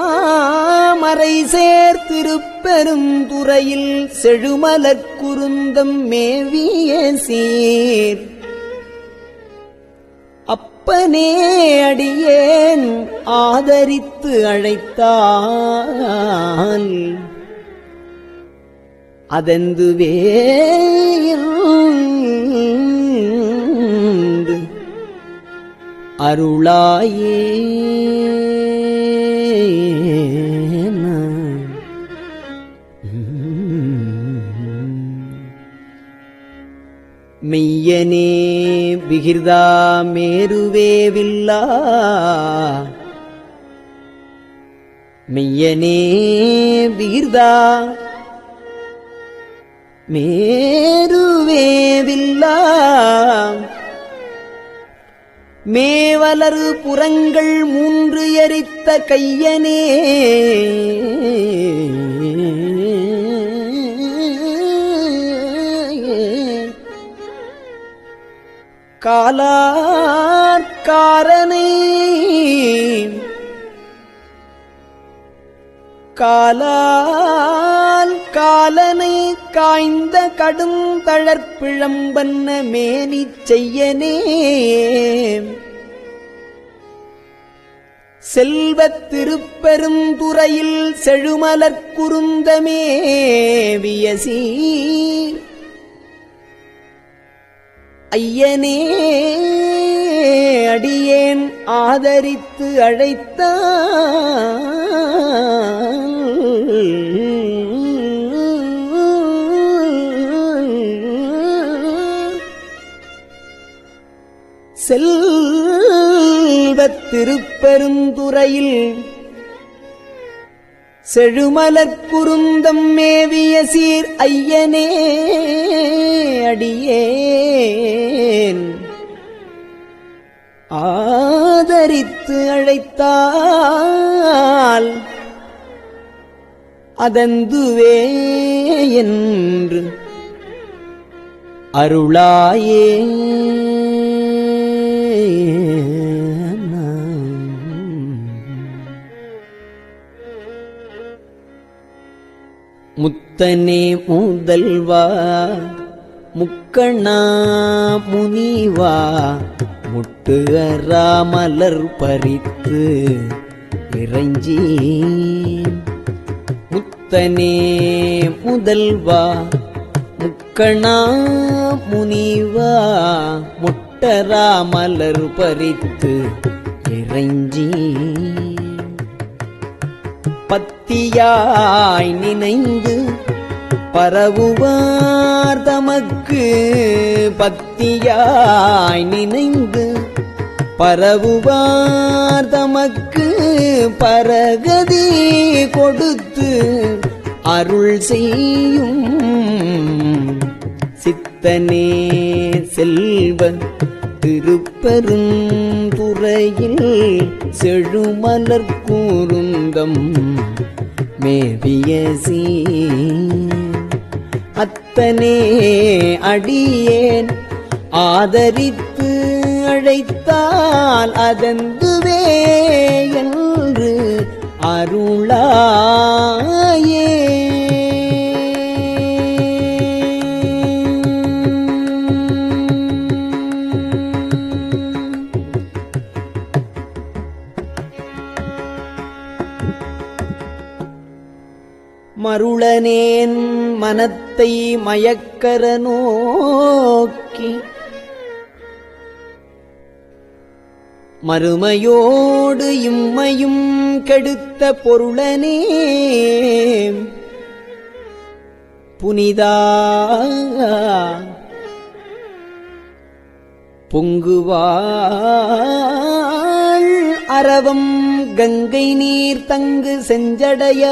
செப்பமாமரை சேர்த்திருப்பெரும் துறையில் செழுமலர் குருந்தம் மேவிய சீர் அப்பனே அடியேன் ஆதரித்து அழைத்தால் அதெந்துவே அருளாயே. மெய்யனே விகிர்தா மேருவேவில்லா மெய்யனே விகிர்தா மேருவேவில்லா மேவலரு புறங்கள் மூன்று எரித்த கையனே காலார்காரனை காலால் காலனை காய்ந்த கடும் தளர்ப்பிழம்பன்ன மேனி செய்யனே செல்வத் திருப்பெருந்துறையில் செழுமலர் குருந்தமே வியசீர் ஐயனே அடியேன் ஆதரித்து அழைத்தான் செல்வத் திருப்பெருந்துறையில் செழுமலர் குருந்தம் மேவிய சீர் ஐயனே அடியேன் ஆதரித்து அழைத்தால் அதந்துவே என்று அருளாயே. முத்தனே முதல்வா முக்கண்ணா முனிவா முட்டு அறாமலர் பறித்து இறைஞ்சி முத்தனே முதல்வா முக்கண்ணா முனிவா முட்டராமலர் பறித்து இறைஞ்சி பத்தியாய் நினைந்து பரவுவார் தமக்கு பத்தியாய் நினைந்து பரவுவார் தமக்கு பரகதி கொடுத்து அருள் செய்யும் சித்தனே செல்வ திருப்பெருந்துறையில் செழுமலர் கூருந்தம் மேவிய அத்தனே அடியேன் ஆதரித்து அழைத்தால் அதந்துவே என்று அருளாயே. மருளனேன் மனத்தை மயக்கர நோக்கி மறுமையோடு இம்மையும் கெடுத்த பொருளனே புனிதா பொங்குவாள் அரவம் கங்கை நீர் தங்கு செஞ்சடையாய்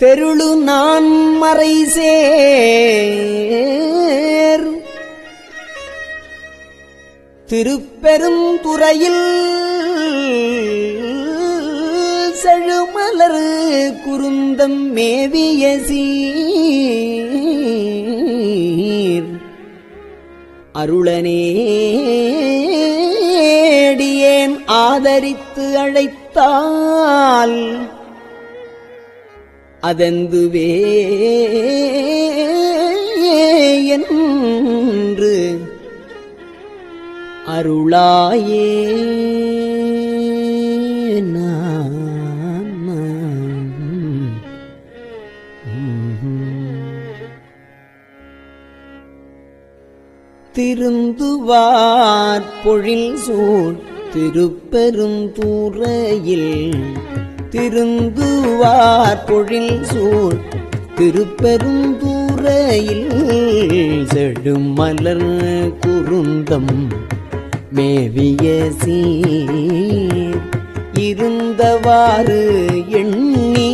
தெருளு நான் மறை சேர் திருப்பெருந்துறையில் செழுமலர் குருந்தம் மேவிய சீர் அருளனேடியேன் ஆதரித்து அழைத்தால் அதந்துவே என்று அருளாயே. திருந்துவார் பொழில் சூழ் திருப்பெருந்துறையில் திருந்துவார் பொழில் சூழ் திருப்பெருந்துறையில் செழுமலர் குருந்தம் மேவிய சீர் இருந்தவாறு எண்ணி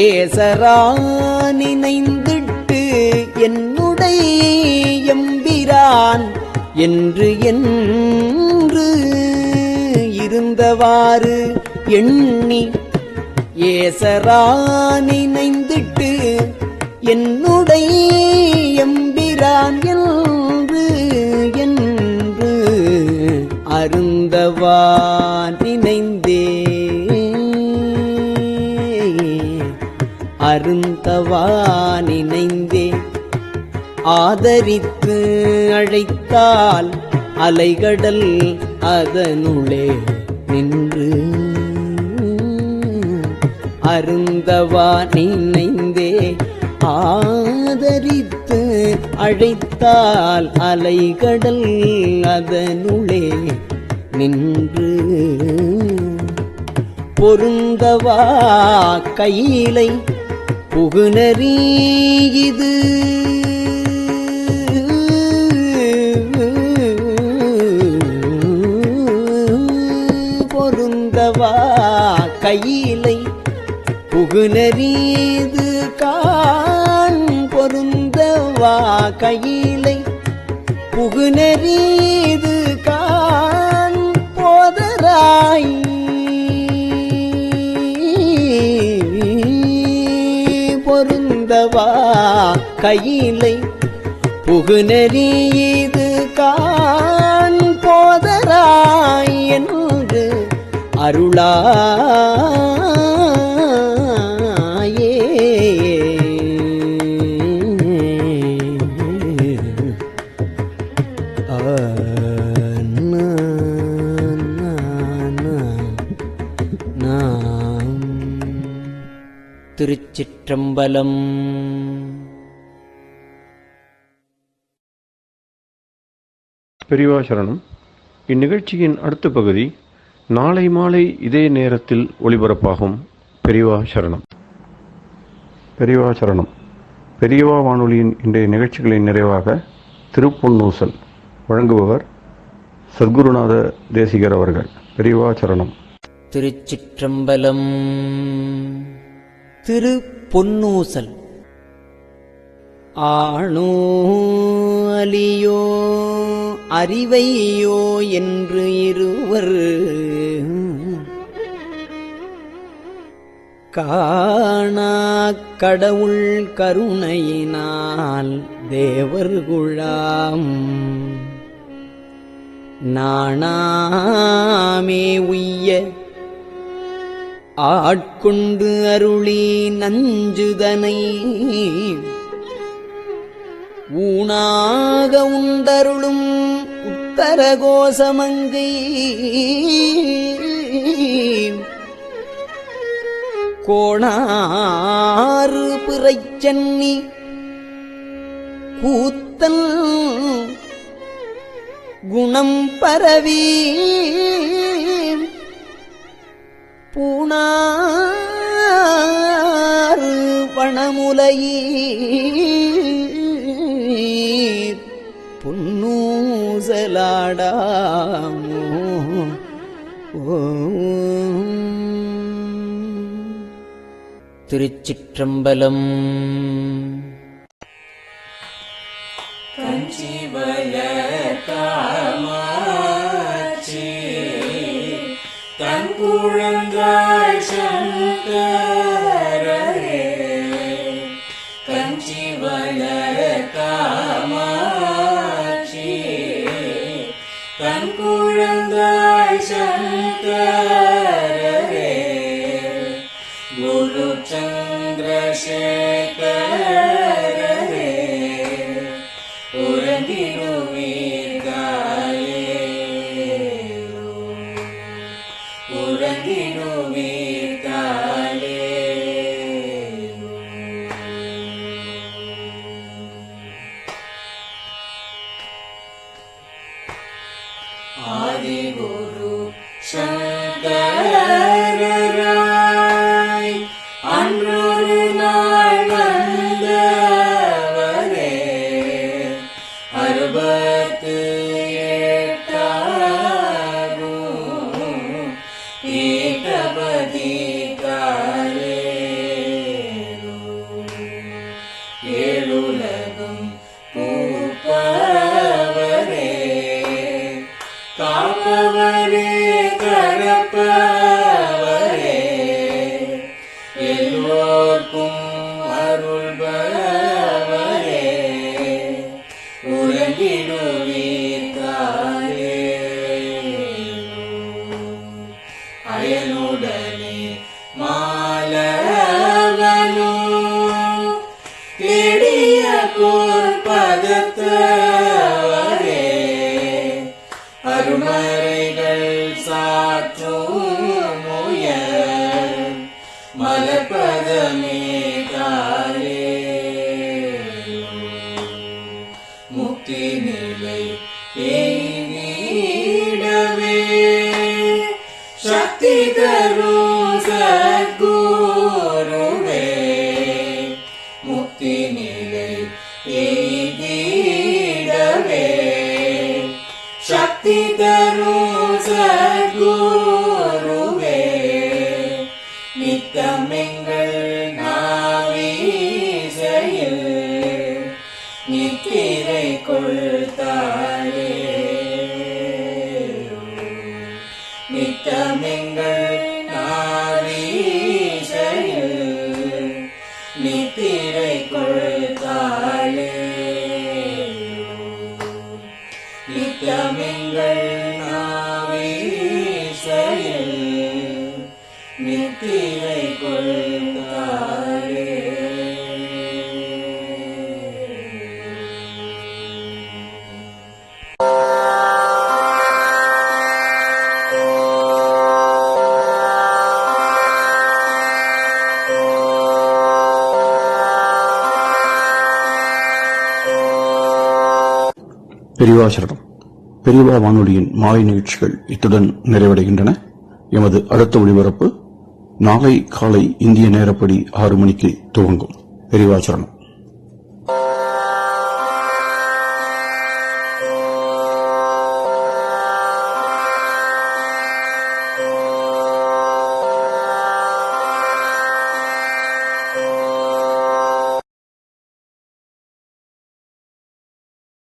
ஏசரா நினைந்திட்டு என்னுடைய எம்பிரான் என்று என்று இருந்தவாறு எண்ணி ஏசரா நினைந்திட்டு என்னுடைய எம்பிரான் என்று என்று அருந்தவா நினைந்தே அருந்தவா நினைந்தே ஆதரித்து அழைத்தால் அலைகடல் அதனுளே நின்று அருந்தவா நினைந்தே ஆதரித்து அழைத்தால் அலைகடல் அதனுளே நின்று பொருந்தவா கையிலை புகுநெறி இது பொருந்தவா கையிலை புகுநெறிது கான் பொருந்தவா கையிலை புகுநெறிது கான் போதராய் பொருந்தவா கையிலை புகுநெறிது கான் போதராய் என்று அருளாயே திருச்சிற்றம்பலம்.
பெரியவா சரணம். இந்நிகழ்ச்சியின் அடுத்த பகுதி நாளை மாலை இதே நேரத்தில் ஒளிபரப்பாகும். பெரியவா சரணம். பெரியவா சரணம். பெரியவா வானொலியின் இன்றைய நிகழ்ச்சிகளின் நிறைவாக திருப்பொன்னூசல் வழங்குபவர் சத்குருநாத தேசிகர் அவர்கள். பெரியவா சரணம்.
திருச்சிற்றம்பலம். திருப்பொன்னூசல். ஆணோ அலியோ அறிவையோ என்று இருவர் காணா கடவுள் கருணையினால் தேவர்குழாம் நாணாமே உய்ய ஆட்கொண்டு அருளி நஞ்சுதனை ஊனாக உண்டருளும் உத்தரகோசமங்கை கோணாறு பிறைச்சன்னி கூத்தன் குணம் பரவி பூணாறு வனமுலையீர் பொன்னூசலாடாமோ திருச்சிற்றம்பலம்.
கஞ்சிவய காமாட்சி தன் குழந்தாய் சங்கரரே கஞ்சிவய காமாட்சி தன் குழந்தாய் சங்கரரே குரு சந்திரசேகரரே ஆதிகுரு சங்கரராய் அன்றொரு நாள் வந்தவரே அறுபத்து எட்டாகும் ஈட்டபதி காலேரும் ஏழுலகும் பூப்பவர் கரப்பவரே எல்லோர்க்கும் அருள்பவரே உறங்கிடுவீர்காலே அயனுடனே மாலவனோ தேடிய பொற்பதத்தவரே அருமறைகள் சாற்றும் முயல் மலர்பதமே காலே முக்தி நிலை எய்திடவே சக்தி தரும் சத்குருவே முக்தி நிலை எய்திடவே சக்தி தரும் சத்குருவே நித்தமெங்கள் நாவீசையில் நித்திரை கொள்தாளே நித்தமெங்கள் நாவீசையில் நித்திரை கொள்தாளே நித்தமெங்கள் நாவீசையில் நித்திரை கொள்தாளே.
பெரியவா சரணம். பெரியவா வானொலியின் மாலை நிகழ்ச்சிகள் இத்துடன் நிறைவடைகின்றன. எமது அடுத்த ஒளிபரப்பு நாளை காலை இந்திய நேரப்படி 6 மணிக்கு துவங்கும். பெரியவா சரணம்.